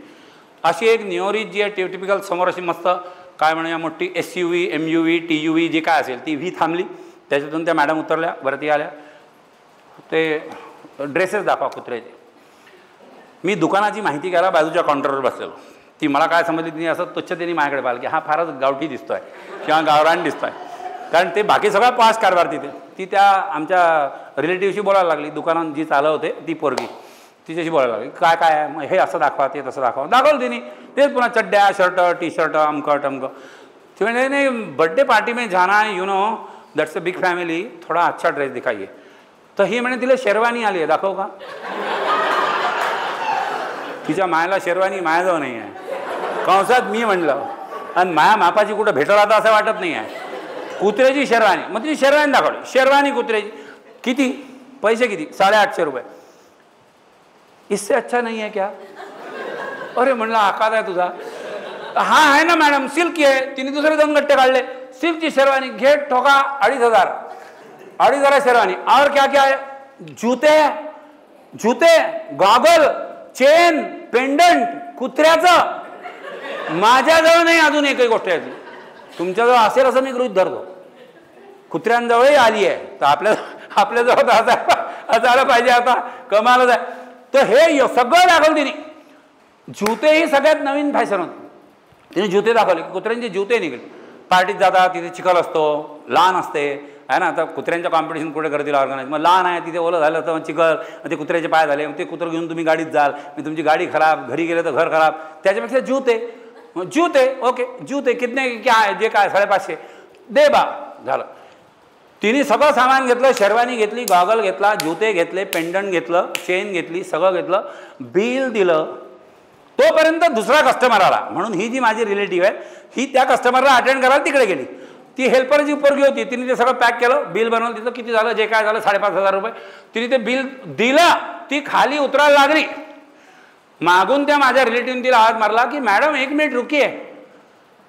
अशी एक न्यूओरीज जी आहे टिपिकल, समोर अशी मस्त काय म्हणूया मोठी SUV, MUV, TUV जी काय असेल ती व्ही थांबली. त्याच्यातून त्या मॅडम उतरल्या, वरती आल्या. ते ड्रेसेस दाखवा कुत्र्याचे. मी दुकानाची माहिती घ्यायला बाजूच्या काउंटरवर बसलेलो. ती मला काय समजली, तिने असं तुच्छतेने माझ्याकडे पाहिलं की हा फारच गावठी दिसतोय किंवा गावरान दिसतोय, कारण ते बाकी सगळा पास कारभार तिथे. ती त्या आमच्या रिलेटिव्हशी बोलायला लागली. दुकानात जी चालव होते ती पोरगी तिच्याशी बोलायला लागली. काय काय आहे मग, हे असं दाखवा, ते तसं दाखवा. दाखवलं तिने. तेच पुन्हा चड्ड्या, शर्ट, टी शर्ट, अमकं टमकं. ती म्हणजे नाही, बर्थडे पार्टी में जाना है, you know that's a big family, थोडा अच्छा ड्रेस दिखाइए. तर ही म्हणे तिला शेरवानी आली आहे, दाखव का. तिच्या मायाला शेरवानी मायाजवळ नाही आहे. कंसात मी म्हणलं, आणि माया मापाची कुठं भेटला आता असं वाटत नाही आहे. कुत्र्याची शेरवानी. मग तिची शेरवानी दाखवली. शेरवानी कुत्र्याची किती, पैसे किती, 850 रुपये. इससे अच्छा नहीं है क्या. अरे म्हणलं आकात आहे तुझा. हा आहे ना मॅडम, सिल्की आहे. तिने दुसरे 2 गट्टे काढले. सिल्कची शेरवानी घे, ठोका 2,500 शेरवानी. और क्या क्या है, जूते, गॉगल, चेन, पेंडंट कुत्र्याचं. माझ्याजवळ नाही अजून एकही गोष्ट आहे. तुमच्याजवळ असेल असं मी गृहीत धरतो. कुत्र्यांजवळही आली आहे तर आपल्याजवळ असायला पाहिजे. आता कमालच आहे. तर हे सगळं दाखवलं तिने. जुते ही सगळ्यात नवीन फॅशन होती. तिने जुते दाखवले. कुत्र्यांचे जुते निघाले. पार्टीत जातात तिथे चिखल असतो, लहान असते आहे ना. आता कुत्र्यांच्या कॉम्पिटिशन कुठे करतील ऑर्गनाईज. मग लहान आहे तिथे ओलं झालं तर मग चिखल, ते कुत्र्याचे पाय झाले, मग ते कुत्रं घेऊन तुम्ही गाडीत जाल, मग तुमची गाडी खराब, घरी गेले तर घर खराब. त्याच्यापेक्षा जूते ओके, जूते कितने क्या आहे, जे काय 550 दे बा, झालं. तिने सगळं सामान घेतलं. शेरवानी घेतली, गॉगल घेतला, जुते घेतले, पेंडंट घेतलं, चेन घेतली, सगळं घेतलं, बिल दिलं. तोपर्यंत दुसरा कस्टमर आला. म्हणून ही जी माझी रिलेटिव्ह आहे ही त्या कस्टमरला अटेंड करायला तिकडे गेली. ती हेल्परची पोरगी होती. तिने ते सगळं पॅक केलं, बिल बनवलं. तिथं किती झालं, जे काय झालं 5,500 रुपये. तिने ते बिल दिलं. ती खाली उतरायला लागली. मागून त्या माझ्या रिलेटिव्हने तिला आवाज मारला की मॅडम 1 मिनट रुकिए,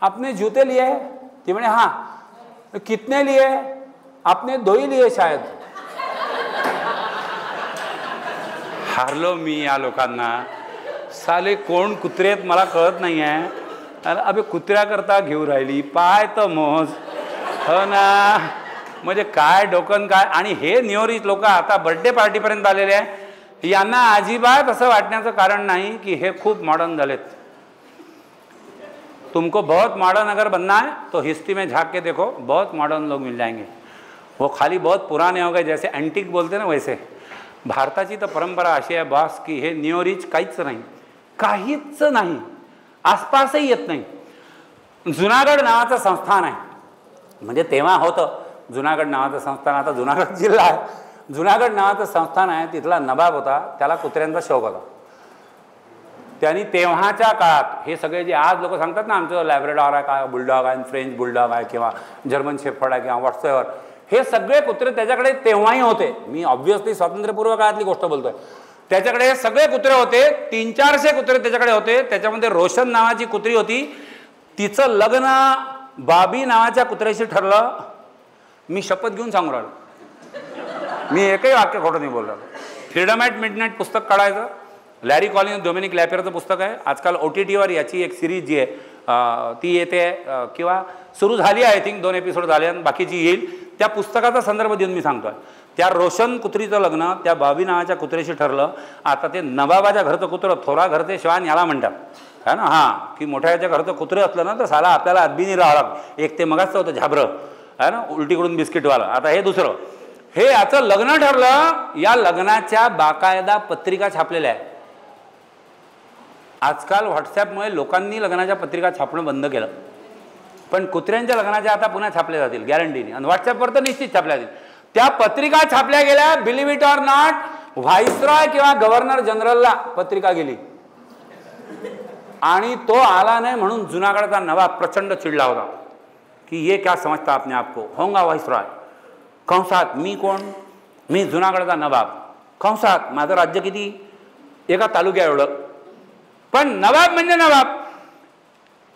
आपने जूते लिए है. ती म्हणे हां. कितने लिए, आपने 2 ही लिए शायद. हारलो मी या लोकांना. साले कोण कुत्रे आहेत मला कळत नाही आहे. अबे कुत्र्याकरता घेऊ राहिली, पाय तर मोज. हो ना, म्हणजे काय डोकन काय. आणि हे न्यूओरीज लोक आता बर्थडे पार्टीपर्यंत आलेले आहे. यांना अजिबात असं वाटण्याचं कारण नाही की हे खूप मॉडर्न झालेत. तुमको बहुत मॉडर्न अगर बनना है तो हिस्ट्री में झाँक के देखो, बहुत मॉडर्न लोग मिल जाएंगे. वो खाली बहुत पुराने हो गए, जैसे एंटिक बोलते ना वैसे. भारताची तर परंपरा अशी आहे बॉस की हे न्यूओरीज काहीच नाही, काहीच नाही, आसपासही येत नाही. जुनागड नावाचं संस्थान आहे. म्हणजे तेव्हा होतं जुनागड नावाचं संस्थान, आता जुनागड जिल्हा आहे. जुनागड नावाचं संस्थान आहे. तिथला नवाब होता, त्याला कुत्र्यांचा शौक होता. त्यांनी तेव्हाच्या काळात हे सगळे जे आज लोक सांगतात ना आमचं लॅब्राडॉर आहे, काय बुलडॉग आहे, फ्रेंच बुलडॉग आहे किंवा जर्मन शेफर्ड आहे किंवा व्हॉट्सएवर, हे सगळे कुत्रे त्याच्याकडे तेव्हाही होते. मी ऑब्व्हियसली स्वातंत्र्यपूर्व काळातली गोष्ट बोलतोय. त्याच्याकडे हे सगळे कुत्रे होते. 300-400 कुत्रे त्याच्याकडे होते. त्याच्यामध्ये रोशन नावाची कुत्री होती. तिचं लग्न बाबी नावाच्या कुत्र्याशी ठरलं. मी शपथ घेऊन सांगू राहिलो, मी एकही वाक्य खोटं नाही बोललो. फ्रीडम ॲट मिडनाईट पुस्तक काढायचं. लॅरी कॉलिन, डोमिनिक लॅपियरचं पुस्तक आहे. आजकाल OTTवर याची एक सिरीज जी आहे ती येते किंवा सुरू झाली आहे. आय थिंक 2 एपिसोड झाले आणि बाकीची येईल. त्या पुस्तकाचा संदर्भ देऊन मी सांगतोय. त्या रोशन कुत्रीचं लग्न त्या बाबी नावाच्या कुत्र्याशी ठरलं. आता ते नवाबाच्या घरचं कुत्रं, थोरा घरचे श्वान याला म्हणतात. है ना. हां, की मोठ्या याच्या घरचं कुत्रे असलं ना तर साला आपल्याला अदबीनी राहावं लागतं. एक ते मगाचं होतं झाबरं है ना, उलटीकडून बिस्किटवाला. आता हे दुसरं. हे याचं लग्न ठरलं, या लग्नाच्या बाकायदा पत्रिका छापलेल्या आहे. आजकाल व्हॉट्सॲपमुळे लोकांनी लग्नाच्या पत्रिका छापणं बंद केलं, पण कुत्र्यांच्या लग्नाच्या आता पुन्हा छापल्या जातील गॅरंटीने. आणि व्हॉट्सॲपवर तर निश्चित छापल्या जातील. त्या पत्रिका छापल्या गेल्या. Believe it or not, viceroy किंवा गव्हर्नर जनरलला पत्रिका गेली आणि तो आला नाही म्हणून जुनागडचा नवाब प्रचंड चिडला होता की ये क्या समजता आपने आपको, होंगा व्हाईसरॉय. कंसात मी कोण, मी जुनागडचा नवाब. कंसात माझं राज्य किती, एका तालुक्या एवढं, पण नवाब म्हणजे नवाब.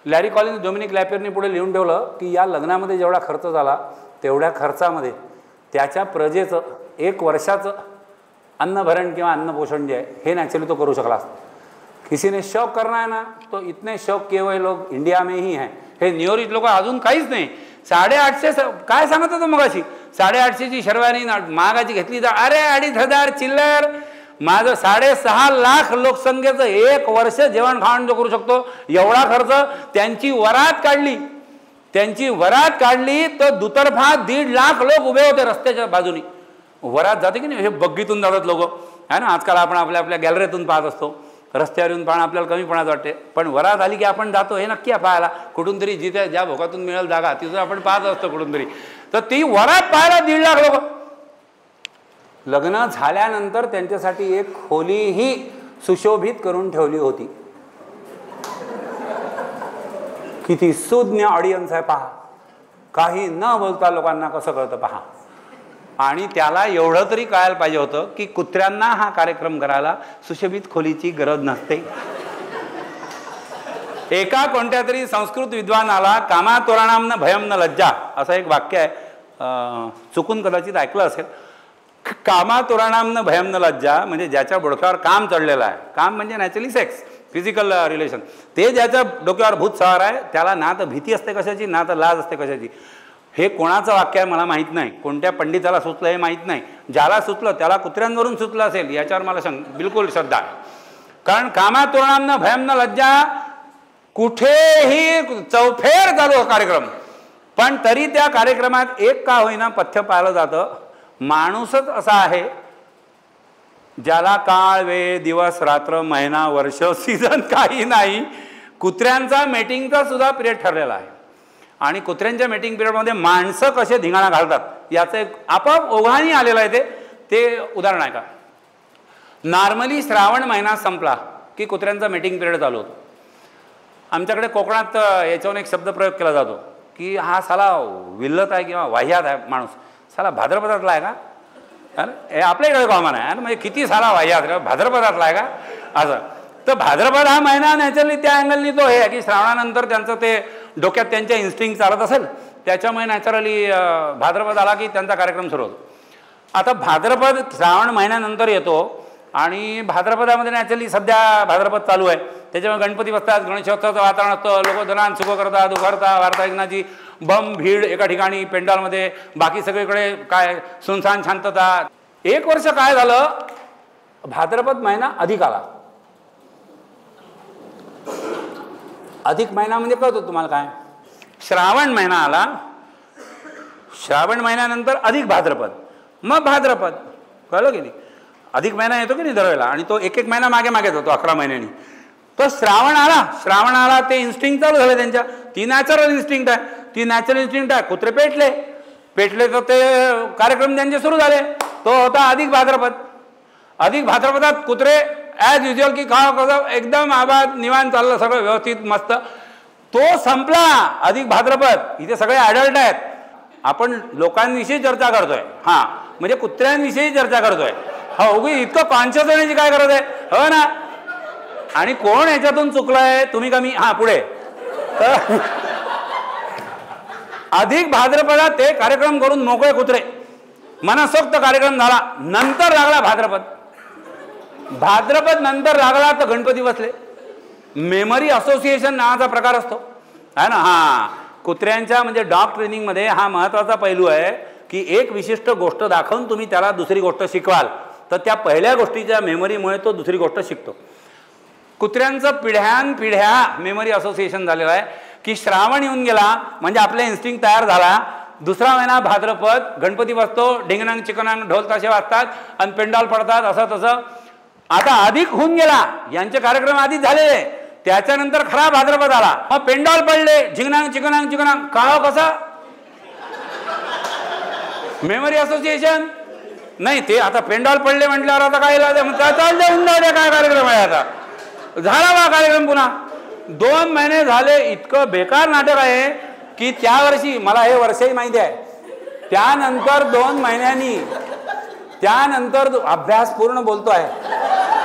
लॅरी कॉलिन्स डोमिनिक लॅपेरने पुढे लिहून ठेवलं की या लग्नामध्ये जेवढा खर्च झाला तेवढ्या खर्चामध्ये त्याच्या प्रजेचं 1 वर्षाचं अन्नभरण किंवा अन्नपोषण जे आहे हे नॅचरली तो करू शकला असता. किसी ने शौक करना है ना तो इतने शौक किए हुए लोग इंडिया में ही हैं. हे न्यूयॉर्क लोक अजून काहीच नाही. 850 काय सांगत होतो मगाशी, 850ची शेरवानी महागाची घेतली तर अरे 2500 चिल्लर. माझं 6.5 लाख लोकसंख्येचं 1 वर्ष जेवण खावण जो करू शकतो एवढा खर्च. त्यांची वरात काढली तर दुतर्फा 1.5 लाख लोक उभे होते रस्त्याच्या बाजूनी. वरात जाते की नाही, हे बग्गीतून जातात लोक है ना. आजकाल आपण आपल्या गॅलरीतून पाहत असतो, रस्त्यावर येऊन पाहणं आपल्याला कमीपणाच वाटते, पण वरात आली की आपण जातो हे नक्की पाहायला. कुठून तरी जिथे ज्या भोकातून मिळेल जागा तिथं आपण पाहत असतो कुठून तरी. तर ती वरात पाहायला 1.5 लाख लोक. लग्न झाल्यानंतर त्यांच्यासाठी एक खोलीही सुशोभित करून ठेवली होती. किती सुज्ञ ऑडियन्स आहे पहा. काही न बोलता लोकांना कसं कळतं पहा. आणि त्याला एवढं तरी कळायला पाहिजे होतं की कुत्र्यांना हा कार्यक्रम करायला सुशोभित खोलीची गरज नसते. एका कोणत्या तरी संस्कृत विद्वानाला कामातोरणाम भयम न लज्जा असं एक वाक्य आहे, चुकून कदाचित ऐकलं असेल. कामातोरणाम भयम न लज्जा म्हणजे ज्याच्या डोक्यावर काम चढलेलं आहे, काम म्हणजे नॅचरली सेक्स, फिजिकल रिलेशन, ते ज्याच्या डोक्यावर भूत सवार आहे त्याला ना तर भीती असते कशाची ना तर लाज असते कशाची. हे कोणाचं वाक्य आहे मला माहीत नाही, कोणत्या पंडिताला सुचलं हे माहीत नाही. ज्याला सुचलं त्याला कुत्र्यांवरून सुचलं असेल याच्यावर मला बिलकुल श्रद्धा आहे. कारण कामातोरणांना भयम न लज्जा कुठेही चौफेर चालू कार्यक्रम, पण तरी त्या कार्यक्रमात एक का होईना पथ्य पाळलं जातं. माणूसच असा आहे ज्याला काळ वेळ दिवस रात्र महिना वर्ष सीझन काही नाही. कुत्र्यांचा मेटिंगचा सुद्धा पिरियड ठरलेला आहे आणि कुत्र्यांच्या मीटिंग पिरियडमध्ये माणसं कसे धिंगाणा घालतात याचं एक आपोआप ओघाणी आलेलं आहे. ते उदाहरण आहे का. नॉर्मली श्रावण महिना संपला की कुत्र्यांचा मीटिंग पिरियड चालू होतो. आमच्याकडे कोकणात याच्यावरून एक शब्दप्रयोग केला जातो की हा साला विल्लत आहे किंवा वाह्यात आहे माणूस, साला भाद्रपदातला आहे का. हे आपल्या इकडे कॉमन आहे म्हणजे किती साला वाह्यात भाद्रपदातला आहे का असं. तर भाद्रपद हा महिना नॅचरली त्या अँगलनी तो हे आहे की श्रावणानंतर त्यांचं ते डोक्यात त्यांच्या इन्स्टिंक्ट चालत असेल त्याच्यामुळे नॅचरली भाद्रपद आला की त्यांचा कार्यक्रम सुरू होतो. आता भाद्रपद श्रावण महिन्यानंतर येतो आणि भाद्रपदामध्ये नॅचरली सध्या भाद्रपद चालू आहे त्याच्यामुळे गणपती बसतात, गणेशोत्सवाचं वातावरण असतं, लोक धनान सुख करतात, उभारतात, वार्ता ऐकण्याची बम भीड एका ठिकाणी पेंडॉलमध्ये, बाकी सगळीकडे काय सुनसान शांतता. 1 वर्ष काय झालं, भाद्रपद महिना अधिक आला. अधिक महिना म्हणजे कळतो तुम्हाला काय, श्रावण महिना आला, श्रावण महिन्यानंतर अधिक भाद्रपद, मग भाद्रपद. कळलं की नाही. अधिक महिना येतो की नाही दरवेळेला आणि तो एक महिना मागे मागे जातो 11 महिन्यांनी. तो श्रावण आला ते इन्स्टिंक्ट चालू झालं त्यांच्या. ती नॅचरल इन्स्टिंक्ट आहे. कुत्रे पेटले तर ते कार्यक्रम त्यांचे सुरू झाले. तो होता अधिक भाद्रपद. अधिक भाद्रपदात कुत्रे ॲज युज्युअल की खाव एकदम आबाद निवांत चाललं सगळं व्यवस्थित मस्त. तो संपला अधिक भाद्रपद. इथे सगळे ॲडल्ट आहेत. आपण लोकांविषयी चर्चा करतोय, हां म्हणजे कुत्र्यांविषयी चर्चा करतोय. हो उगी इतकं कॉन्शियस होण्याची काय गरज आहे, हो ना. आणि कोण ह्याच्यातून चुकलंय तुम्ही कमी. हां पुढे. अधिक भाद्रपदात ते कार्यक्रम करून मोकळे कुत्रे, मनसोक्त कार्यक्रम झाला. नंतर लागला भाद्रपद नंतर लागला तर गणपती बसले. मेमरी असोसिएशन नावाचा प्रकार असतो आहे ना. हां कुत्र्यांच्या म्हणजे डॉग ट्रेनिंगमध्ये हा महत्त्वाचा पैलू आहे की एक विशिष्ट गोष्ट दाखवून तुम्ही त्याला दुसरी गोष्ट शिकवाल तर त्या पहिल्या गोष्टीच्या मेमरीमुळे तो दुसरी गोष्ट शिकतो. कुत्र्यांचं पिढ्यानपिढ्या मेमरी असोसिएशन झालेलं आहे की श्रावण येऊन गेला म्हणजे आपला इन्स्टिंक्ट तयार झाला, दुसरा महिना भाद्रपद, गणपती बसतो, ढिंगणांग चिकनांग ढोल ताशे वाजतात आणि पेंडॉल पडतात, असं तसं. आता अधिक होऊन गेला, यांचे कार्यक्रम आधीच झालेले, त्याच्यानंतर खरा भाद्रपद आला, मग पेंडॉल पडले, झिंगणांग चिकनांग चिकनांग. का कसा मेमरी असोसिएशन नाही ते आता पेंडॉल पडले म्हटल्यावर आता काय काय कार्यक्रम आहे, आता झाला बा कार्यक्रम पुन्हा. 2 महिने झाले, इतकं बेकार नाटक आहे की त्या वर्षी मला हे वर्षही माहिती आहे, त्यानंतर 2 महिन्यांनी, त्यानंतर अभ्यास पूर्ण बोलतोय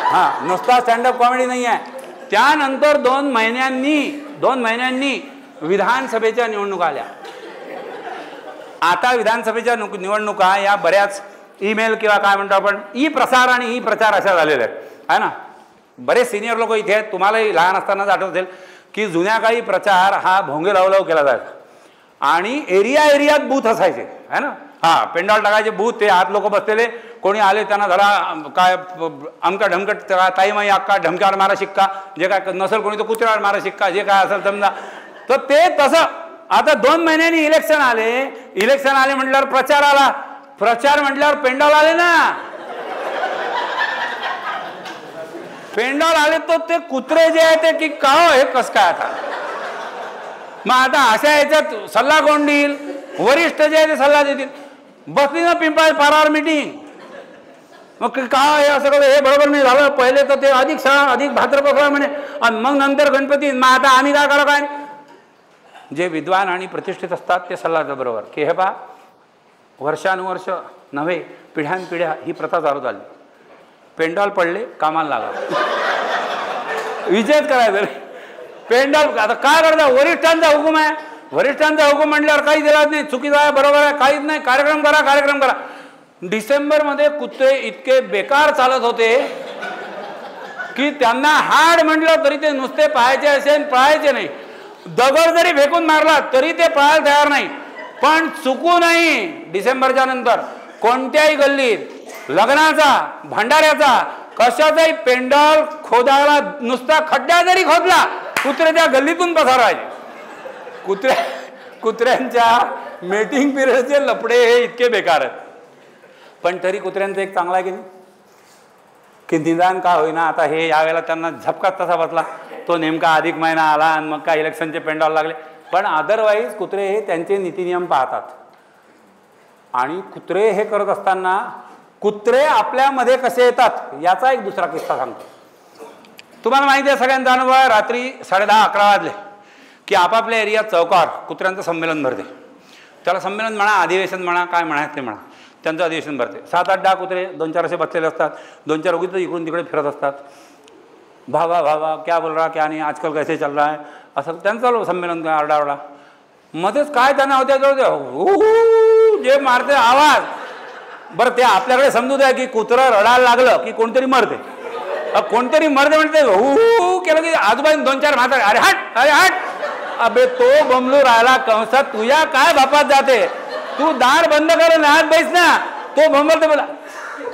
हां, नुसता स्टँडअप कॉमेडी नाही आहे. त्यानंतर 2 महिन्यांनी विधानसभेच्या निवडणुका आल्या. आता विधानसभेच्या निवडणुका या बऱ्याच ईमेल किंवा काय म्हणतो आपण ई प्रसार आणि ई प्रचार अशा झालेल्या आहेत, आहे ना. बरेच सिनियर लोक इथे आहेत, तुम्हालाही लहान असतानाच आठवत असेल की जुन्या काळी प्रचार हा भोंगे लावलाव केला जायचा आणि एरियात बूथ असायचे, आहे ना. हां, पेंडॉल टाकायचे बूथ, ते आत लोक बसलेले, कोणी आले त्यांना जरा काय अमका ढमकट ताईमाई अक्का ढमक्यावर मारा शिक्का, जे काय नसेल कोणी तर कुत्र्यावर मारा शिक्का, जे काय असेल समजा. तर ते तसं आता 2 महिन्यांनी इलेक्शन आले म्हटल्यावर प्रचार आला, प्रचार म्हटल्यावर पेंडॉल आले ना, पेंडॉल आले. तर ते कुत्रे जे आहे ते की का हे कस काय आता, मग आता अशा याच्यात सल्ला कोण देईल, वरिष्ठ जे आहे ते सल्ला देतील. बसली ना पिंपळ पारावर मीटिंग, मग का हे असं कसं, हे बरोबर नाही झालं, पहिले तर ते अधिक शाळा अधिक भाद्रपद म्हणे आणि मग नंतर गणपती, मग आता आम्ही काय करा काय. जे विद्वान आणि प्रतिष्ठित असतात ते सल्ला देतात बरोबर की हे पहा, वर्षानुवर्ष नव्हे पिढ्यानपिढ्या ही प्रथा चालू झाली, पेंडॉल पडले कामाला लागा, विजयच करायचं पेंडॉल. आता काय करता, वरिष्ठांचा हुकूम आहे, वरिष्ठांचा हुकूम म्हटल्यावर काही दिला नाही, चुकीचं आहे बरोबर आहे काहीच नाही, कार्यक्रम करा. डिसेंबरमध्ये कुत्रे इतके बेकार चालत होते की त्यांना हाड म्हटलं तरी ते नुसते पाहायचे असेल, पळायचे नाही. दगड जरी फेकून मारला तरी ते पळायला तयार नाही. पण चुकू नाही, डिसेंबरच्या नंतर कोणत्याही गल्लीत लग्नाचा भंडाऱ्याचा कशाचाही पेंडॉल खोदायला, नुसता खड्डा जरी खोदला कुत्रे त्या गल्लीतून पसारायचे. कुत्र्यांच्या मेटिंग पिरियडचे लफडे हे इतके बेकार आहेत. पण तरी कुत्र्यांचं एक चांगला आहे की नाही, की निदान का होईना आता हे यावेळेला त्यांना झपकात तसा बसला, तो नेमका अधिक महिना आला आणि मग काय इलेक्शनचे पेंडॉल लागले. पण अदरवाईज कुत्रे हे त्यांचे नीतिनियम पाहतात. आणि कुत्रे हे करत असताना कुत्रे आपल्यामध्ये कसे येतात याचा एक दुसरा किस्सा सांगतो. तुम्हाला माहिती आहे, सगळ्यांचा अनुभव आहे, रात्री 10:30-11 वाजले की आपापल्या एरियात चौकावर कुत्र्यांचं संमेलन भरते. त्याला संमेलन म्हणा, अधिवेशन म्हणा, काय म्हणायचं ते म्हणा, त्यांचं अधिवेशन भरते. 7-8-10 कुत्रे 2-4 असे बसलेले असतात, 2-4 उगीच इकडून तिकडे फिरत असतात. भावा क्या बोल रहा, क्या नाही, आजकाल कैसे चल रहा है, असं त्यांचं संमेलन आरडाओरडा. मध्येच काय त्यांना होत्या जे मारते आवाज. बरं, ते आपल्याकडे समजू द्या की कुत्रं रडायला लागलं की कोणतरी मरते, कोणतरी मरते म्हणते हू केलं की आजूबाजून 2-4 म्हातारे अरे हट. अबे तो बमलू राहिला कंसात, तुझ्या काय बापात जाते, तू दार बंद कर नात बैस ना, तो बंबलते.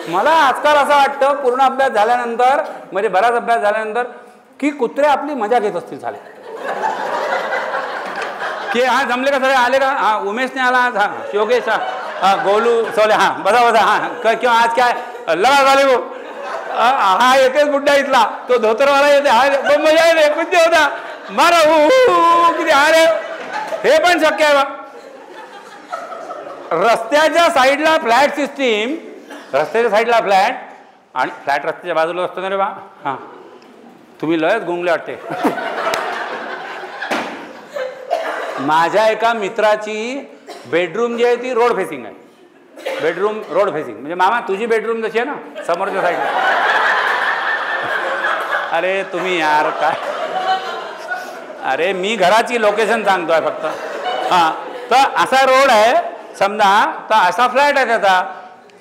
मला आजकाल असं वाटतं, पूर्ण अभ्यास झाल्यानंतर, म्हणजे बराच अभ्यास झाल्यानंतर, की कुत्रे आपली मजा घेत असतील झाले की हा जमले का सगळे आले का, हा उमेशने आला आज, हा योगेश, हा गोलू सोले, हा बसा हा किंवा आज काय लढा झाले गो, हा एकच बुड्डा इथला तो धोतरवाला येते, हा मजा येते कुठे होता मारा किती अरे, हे पण शक्य आहे बा. रस्त्याच्या साईडला फ्लॅट सिस्टीम, रस्त्याच्या साईडला फ्लॅट आणि फ्लॅट रस्त्याच्या बाजूला असतो ना रे बा. हां, तुम्ही लयच गुंगले वाटते. माझ्या एका मित्राची बेडरूम जी आहे ती रोड फेसिंग आहे. बेडरूम रोड फेसिंग म्हणजे मामा तुझी बेडरूम जशी आहे ना समोरच्या साईडला. अरे तुम्ही यार काय, अरे मी घराची लोकेशन सांगतोय फक्त. हां, तर असा रोड आहे समजा, तर असा फ्लॅट आहे त्याचा,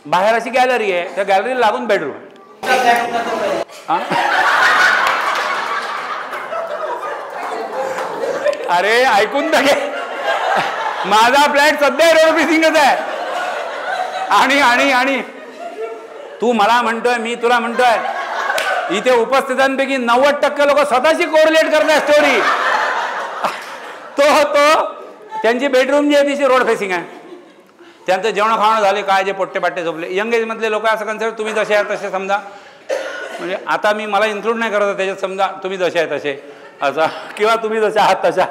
बाहेर अशी गॅलरी आहे, त्या गॅलरीला लागून बेडरूम. अरे ऐकून तर घे, माझा फ्लॅट सध्या रोड फेसिंगच आहे. आणि आणि आणि तू मला म्हणतोय, मी तुला म्हणतोय, इथे उपस्थितांपैकी 90% लोक स्वतःशी कोरिलेट करतात स्टोरी. तो त्यांची बेडरूम जी आहे तिची रोड फेसिंग आहे. त्यांचं जेवण खावणं झाले काय, जे पोट्टे पाट्टे झोपले. यंग एजमधले लोक असं कन्सिडर तुम्ही जसे आहेत तसे समजा. म्हणजे आता मी मला इन्क्लूड नाही करत त्याच्यात, समजा तुम्ही जसे आहे तसे असं, किंवा तुम्ही जसे आहात तशा.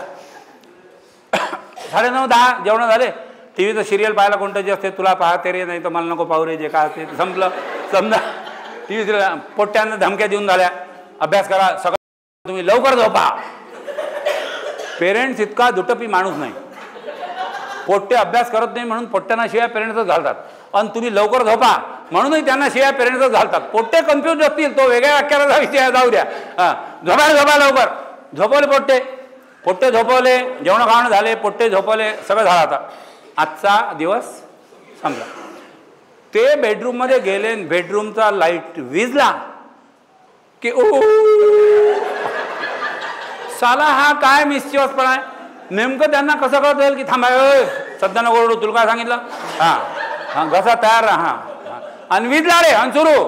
9:30-10 जेवण झाले. टीव्हीचं सिरियल पाहायला कोणतं जे असते, तुला पाहते रे, नाही तर मला नको पाहू रे, जे काय असते संपलं. समजा टीव्ही सिरियल पोट्ट्यांना धमक्या देऊन झाल्या, अभ्यास करा सगळं, तुम्ही लवकर झोपा. पेरेंट्स इतका दुटपी माणूस नाही. पोट्टे अभ्यास करत नाही म्हणून पोट्ट्यांना शिवाय पेरेंट्सच घालतात, आणि तुम्ही लवकर झोपा म्हणूनही त्यांना शिवाय पेरेंट्सच घालतात. पोट्टे कन्फ्यूज असतील, तो वेगळ्या वाक्याला विषय जाऊ द्या. झोपा लवकर. झोपवले पोट्टे झोपवले, जेवण खावणं झाले, पोट्टे झोपवले, सगळं झालं. आता आजचा दिवस संपला. ते बेडरूममध्ये गेले, बेडरूमचा लाईट विजला की साला हा काय मिस्चिवसपणा आहे. नेमकं त्यांना कसं कळत जाईल की थांबा सध्या नको ओरडू, तुला काय सांगितलं, हां घसा तयार राहा, आणि विजला रे, आणि सुरू.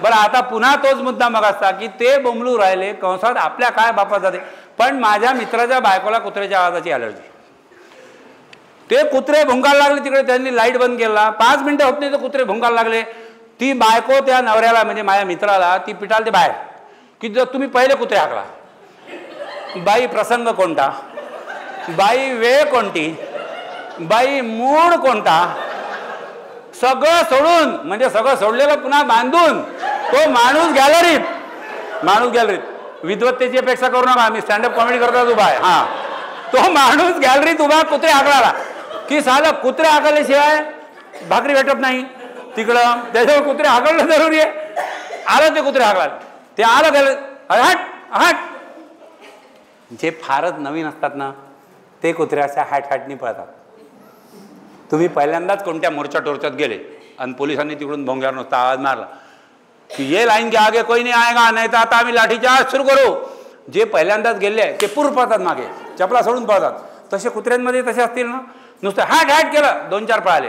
बरं आता पुन्हा तोच मुद्दा मग असता की ते बोंबलू राहिले कंसात आपल्या काय बापात जाते. पण माझ्या मित्राच्या बायकोला कुत्र्याच्या आवाजाची अलर्जी. ते कुत्रे भुंकायला लागले तिकडे, त्यांनी लाईट बंद केला. 5 मिनिटं होत नाही तर कुत्रे भुंकायला लागले. ती बायको त्या नवऱ्याला म्हणजे माझ्या मित्राला ती पिटाल ते बाहेर की जर तुम्ही पहिले कुत्रे हाकला. बाई प्रसंग कोणता, बाई वेळ कोणती, बाई मूड कोणता, सगळं सोडून म्हणजे सगळं सोडलेलं पुन्हा बांधून तो माणूस गॅलरीत. विद्वत्तेची अपेक्षा करू नका, मी स्टँडअप कॉमेडी करतात उभा आहे. हां, तो माणूस गॅलरीत उभा कुत्रे हाकला की साला कुत्रे हाकल्याशिवाय भाकरी भेटत नाही तिकडं, त्याच्यावर कुत्रे हाकलणं जरुरी आहे. आलं ते कुत्रे हाकला, ते आलं गॅलरीत, हट. जे फारच नवीन असतात ना ते कुत्रे अशा हॅटनी पळतात. तुम्ही पहिल्यांदाच कोणत्या मोर्चा टोर्चात गेले आणि पोलिसांनी तिकडून भोंग्यावर नुसता आवाज मारला की ये लाईन के आगे कोई नहीं आएगा, नाही तर आता आम्ही लाठीचार्ज सुरू करू. जे पहिल्यांदाच गेले ते पूर पळतात मागे, चपला सोडून पळतात. तसे कुत्र्यांमध्ये तसे असतील ना, नुसतं हॅट केलं 2-4 पळाले.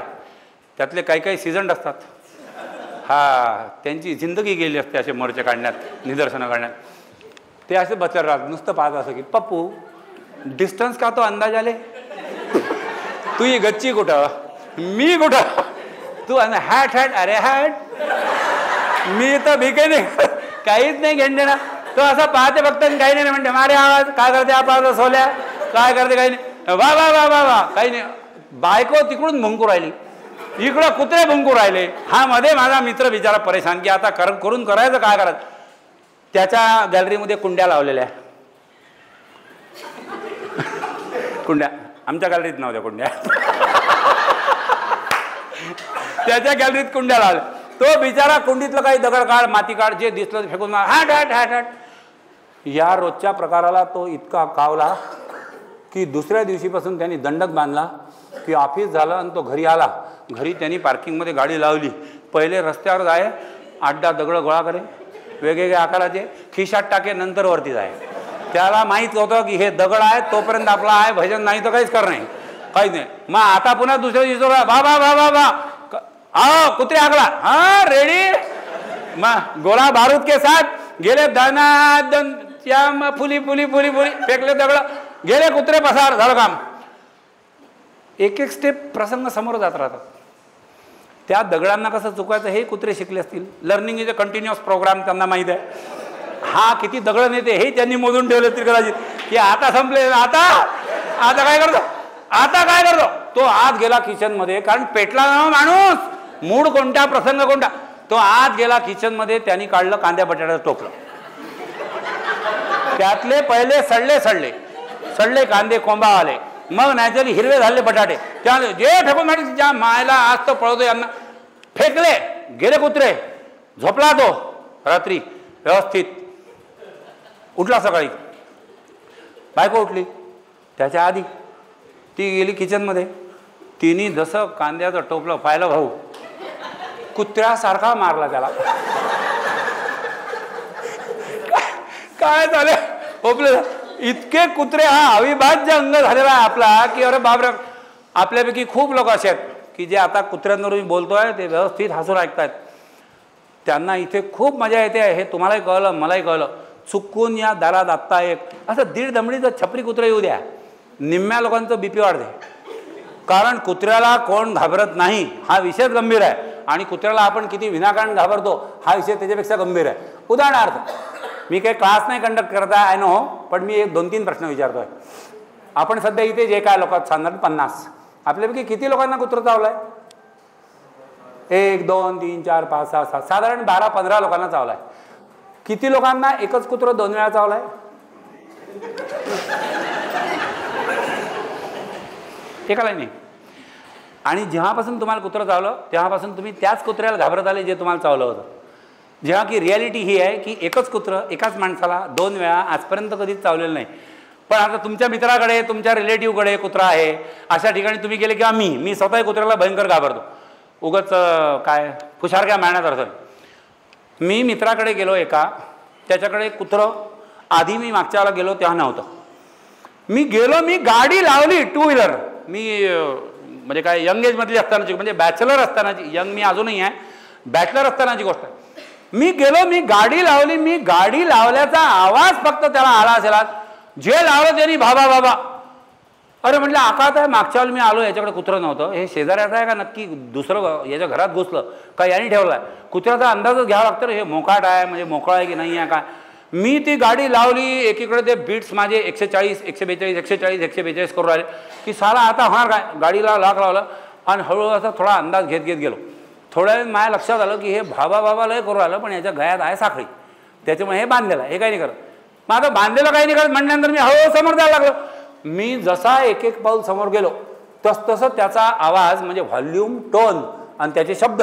त्यातले काही सीझन असतात, त्यांची जिंदगी गेली असते असे मोर्चे काढण्यात, निदर्शनं काढण्यात. ते असे बचर राहत नुसतं पाहत असं की पप्पू डिस्टन्स का तो अंदाज आले, तू ही गच्ची कुठं, मी कुठं, तू हॅट अरे हॅट, मी तर भिके नाही, काहीच नाही घेणं ना. तो असं पाहते फक्त काही नाही म्हणते मारे आवाज, काय करते आपण सोल्या, काय करते काही नाही, वा काही नाही. बायको तिकडून भुंकू राहिली, इकडं कुत्रे भुंकू राहिले. हा मध्ये माझा मित्र बिचारा परेशान की आता करून करायचं काय करायचं. त्याच्या गॅलरीमध्ये कुंड्या लावलेल्या, कुंड्या आमच्या गॅलरीत नव्हत्या कुंड्या, त्याच्या गॅलरीत कुंड्या लावल्या. तो बिचारा कुंडीतलं काही दगड काढ, माती काढ, जे दिसलं फेकून मार, हॅट. या रोजच्या प्रकाराला तो इतका कावला की दुसऱ्या दिवशीपासून त्यांनी दंडक बांधला की ऑफिस झालं आणि तो घरी आला. घरी त्यांनी पार्किंगमध्ये गाडी लावली. पहिले रस्त्यावर जाय, 8-10 दगड गोळा करे, वेगवेगळ्या आकाराचे, खिशात टाके, नंतर वरती जाय. त्याला माहीत होतं की हे दगड आहे तोपर्यंत आपला आहे, भजन नाही तर काहीच कर नाही, काहीच नाही. मग आता पुन्हा दुसऱ्या दिवशी कुत्रे हाकला, हा रेडी, मग गोला बारूद के साथ गेले, दनादन फुली फेकले दगड, गेले कुत्रे पसार, झालं काम. एक स्टेप प्रसंग समोर जात राहतात. त्या दगडांना कसं चुकायचं हे कुत्रे शिकले असतील. Learning is a continuous programme, त्यांना माहीत आहे. हा किती दगड नेते हे त्यांनी मोजून ठेवले असतील कदाचित की आता संपले, आता काय करतो. तो आत गेला किचनमध्ये, कारण पेटला ना माणूस, मूड कोणता, प्रसंग कोणता. तो आत गेला किचनमध्ये, त्यांनी काढलं कांद्या बटाट्याचं टोपलं, त्यातले पहिले सडले कांदे कोंबा आले, मग नॅचरली हिरवे झाले बटाटे, त्या जे फेकून माहिती ज्या मायला आज तो पळवतो यांना फेकले. गेले कुत्रे. झोपला तो रात्री व्यवस्थित. उठला सकाळी, बायको उठली. त्याच्या आधी ती गेली किचनमध्ये. तिने जसं कांद्याचं टोपलं पाहिलं, भाऊ कुत्र्यासारखा मारला त्याला. काय झालं, ओपले इतके कुत्रे. हा अविभाज्य अंग झालेला आहे आपला की अरे बापरे. आपल्यापैकी खूप लोक असे आहेत की जे आता कुत्र्यांवर मी बोलतोय ते व्यवस्थित हसून ऐकतायत. त्यांना इथे खूप मजा येते, हे तुम्हालाही कळलं मलाही कळलं. चुकून या दारात आत्ता एक असं 1.5 दमडीचं छपरी कुत्रं येऊ द्या, निम्म्या लोकांचं BP वाढते. कारण कुत्र्याला कोण घाबरत नाही हा विषयच गंभीर आहे, आणि कुत्र्याला आपण किती विनाकारण घाबरतो हा विषय त्याच्यापेक्षा गंभीर आहे. उदाहरणार्थ, मी काही क्लास नाही कंडक्ट करत आहे, आय नो, पण मी 1-2-3 प्रश्न विचारतो आहे. आपण सध्या इथे जे काय लोक साधारण 50, आपल्यापैकी किती लोकांना कुत्रं चावलं आहे? 1, 2, 3, 4, 5, 6, 7, साधारण 12-15 लोकांना चावलं आहे. किती लोकांना एकच कुत्रं 2 वेळा चावलं आहे? एकाला नाही. आणि जेव्हापासून तुम्हाला कुत्रं चावलं तेव्हापासून तुम्ही त्याच कुत्र्याला घाबरत आले जे तुम्हाला चावलं होतं. जेव्हा की रिॲलिटी ही आहे की एकच कुत्रं एकाच माणसाला 2 वेळा आजपर्यंत कधीच चावलेलं नाही. पण आता तुमच्या मित्राकडे, तुमच्या रिलेटिव्हकडे कुत्रा आहे, अशा ठिकाणी तुम्ही गेले किंवा मी स्वतः कुत्र्याला भयंकर घाबरतो. उगाच काय फुशारक्या मारण्यात अर्थ. मी मित्राकडे गेलो एका, त्याच्याकडे कुत्रं, आधी मी मागच्याला गेलो तेव्हा नव्हतं. मी गाडी लावली 2 व्हीलर. मी म्हणजे काय यंग एजमधली असतानाची, म्हणजे बॅचलर असतानाची, यंग मी अजूनही आहे, बॅचलर असतानाची गोष्ट आहे. मी गाडी लावली. मी गाडी लावल्याचा आवाज फक्त त्याला आला असेल, जे लावलं त्यांनी बाबा बाबा. अरे म्हटलं आकात आहे, मागच्या वेळी मी आलो, याच्याकडे कुत्रं नव्हतं, हे शेजाऱ्याचं आहे का नक्की दुसरं याच्या घरात घुसलं का याने ठेवलं आहे? कुत्र्याचा अंदाजच घ्यावा लागतं, हे मोकाट आहे म्हणजे मोकळा आहे की नाही आहे काय. मी ती गाडी लावली, एकीकडे ते बीट्स माझे 140, 142, 140, 142 करून राहिले की साला आता होणार काय. गाडीला लॉक लावलं आणि हळूहळू असा थोडा अंदाज घेत गेलो. थोड्या वेळ माझ्या लक्षात आलं की हे बाबा लय करू राहिलं, पण याच्या गळ्यात आहे साखळी, त्याच्यामुळे हे बांधलेलं आहे, हे काही नाही करत. मग आता बांधलेलं काही नाही करत म्हणल्यानंतर मी हळूहळू समोर जायला लागलो. मी जसा एक पाऊल समोर गेलो तसं त्याचा आवाज म्हणजे व्हॉल्यूम, टोन आणि त्याचे शब्द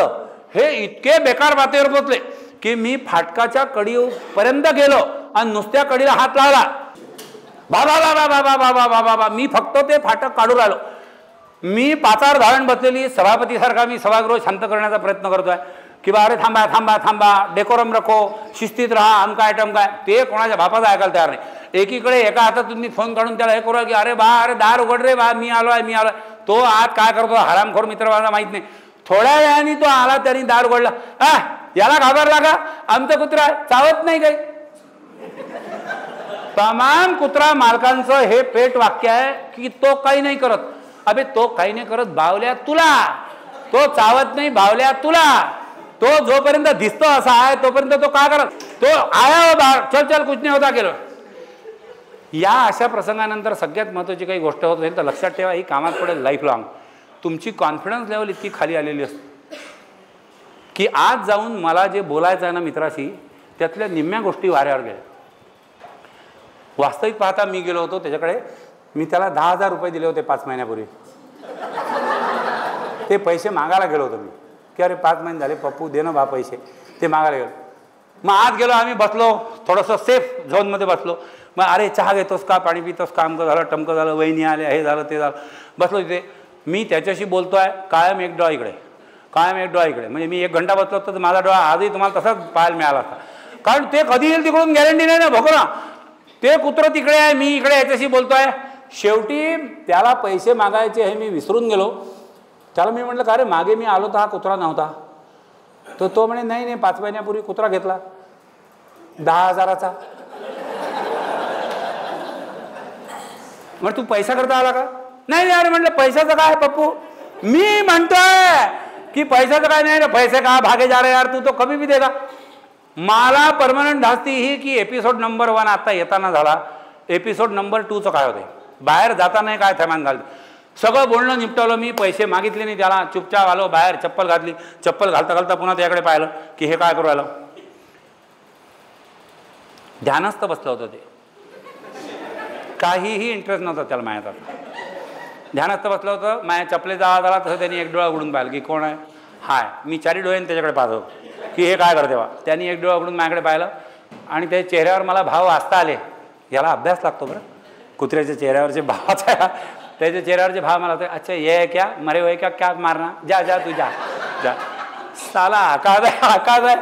हे इतके बेकार पातळीवर पोचले की मी फाटकाच्या कडीपर्यंत गेलो आणि नुसत्या कडीला हात लावला. बाबा बाबा बाबा बाबा बाबा बाबा. मी फक्त ते फाटक काढून राहिलो. मी पाचार धारण बसलेली सभापतीसारखा मी सभागृह शांत करण्याचा प्रयत्न करतोय की बा अरे थांबा थांबा थांबा, डेकोरम रखो, शिस्तीत राहा, आमकाय टमकाय. ते कोणाच्या बापाचं ऐकायला तयार नाही. एकीकडे एका हातात तुम्ही फोन काढून त्याला हे करू की अरे दार उघड रे बा, मी आलो आहे. तो आत काय करतो हरामखोर मित्र मला माहीत नाही. थोड्या वेळाने तो आला, त्यांनी दार उघडला. याला घाबरला का? आमचा कुत्रा चावत नाही काही. तमाम कुत्रा मालकांचं हे पेट वाक्य आहे की तो काही नाही करत. अबे तो काही नाही करत बावल्या तुला, तो चावत नाही बावल्या तुला. तो जोपर्यंत दिसतो असा आहे तोपर्यंत तो काय करत, तो आया बाहेर, चल कुछ नाही होता केलं. या अशा प्रसंगानंतर सगळ्यात महत्त्वाची काही गोष्ट होत असेल तर लक्षात ठेवा, ही कामात पडेल लाईफ लॉंग. तुमची कॉन्फिडन्स लेवल इतकी खाली आलेली असते की आज जाऊन मला जे बोलायचं आहे ना मित्राशी, त्यातल्या निम्म्या गोष्टी वाऱ्यावर गेल्या. वास्तविक पाहता मी गेलो होतो त्याच्याकडे, मी त्याला 10,000 रुपये दिले होते 5 महिन्यापूर्वी. ते पैसे मागायला गेलो होतो मी की अरे 5 महिने झाले पप्पू दे ना बा पैसे. ते मागायला गेलो. मग आत गेलो, आम्ही बसलो थोडंसं सेफ झोनमध्ये बसलो. मग अरे चहा घेतोस का, पाणी पितोस का, अमकं झालं टमकं झालं, वहिनी आले, हे झालं ते झालं. बसलो तिथे. मी त्याच्याशी बोलतो आहे, कायम एक डोळा इकडे, कायम एक डोळा इकडे. म्हणजे मी 1 घंटा बसलो तर माझा डोळा आजही तुम्हाला तसाच पाहायला मिळाला असता. कारण ते कधी येईल तिकडून गॅरंटी नाही ना भोकरा. ते कुत्रं तिकडे आहे, मी इकडे याच्याशी बोलतो आहे. शेवटी त्याला पैसे मागायचे हे मी विसरून गेलो. त्याला मी म्हटलं का अरे मागे मी आलो तर हा कुत्रा नव्हता. तर तो म्हणे नाही 5 महिन्यापूर्वी कुत्रा घेतला 10,000चा. मग तू पैसा करता आला का? नाही अरे म्हटलं पैशाचं काय पप्पू, मी म्हणतोय की पैशाचं काय नाही, पैसे का भागे जा रहे यार, तू तो कमी भी देगा. मला परमनंट धास्ती ही की एपिसोड नंबर 1 आता येताना झाला, एपिसोड नंबर 2चं काय होते, बाहेर जाताना काय थैमान घालते. सगळं बोलणं निपटवलं. मी पैसे मागितले नाही त्याला, चुपचाप आलो बाहेर, चप्पल घातली. चप्पल घालता घालता पुन्हा त्याकडे पाहिलं की हे काय करू राहिलं. ध्यानस्थ बसलं होतं ते, काहीही इंटरेस्ट नव्हता त्याला माझ्यात. ध्यानस्थ बसलं होतं. माझ्या चपलेचा आवाज आला तसं त्यांनी 1 डोळा उघडून पाहिलं की कोण आहे. हाय, मी 4 डोळ्याने त्याच्याकडे पाहतो की हे काय करते बा. त्यांनी 1 डोळा उघडून माझ्याकडे पाहिलं आणि त्या चेहऱ्यावर मला भाव वाचता आले. याला अभ्यास लागतो बरं, कुत्र्याच्या चेहऱ्यावरचे भावाचा. त्याच्या चेहऱ्यावरचे भाव मला होते, अच्छा ये है क्या, मरे हुए क्या मारना, जा तू जा. साला आकाज आहे.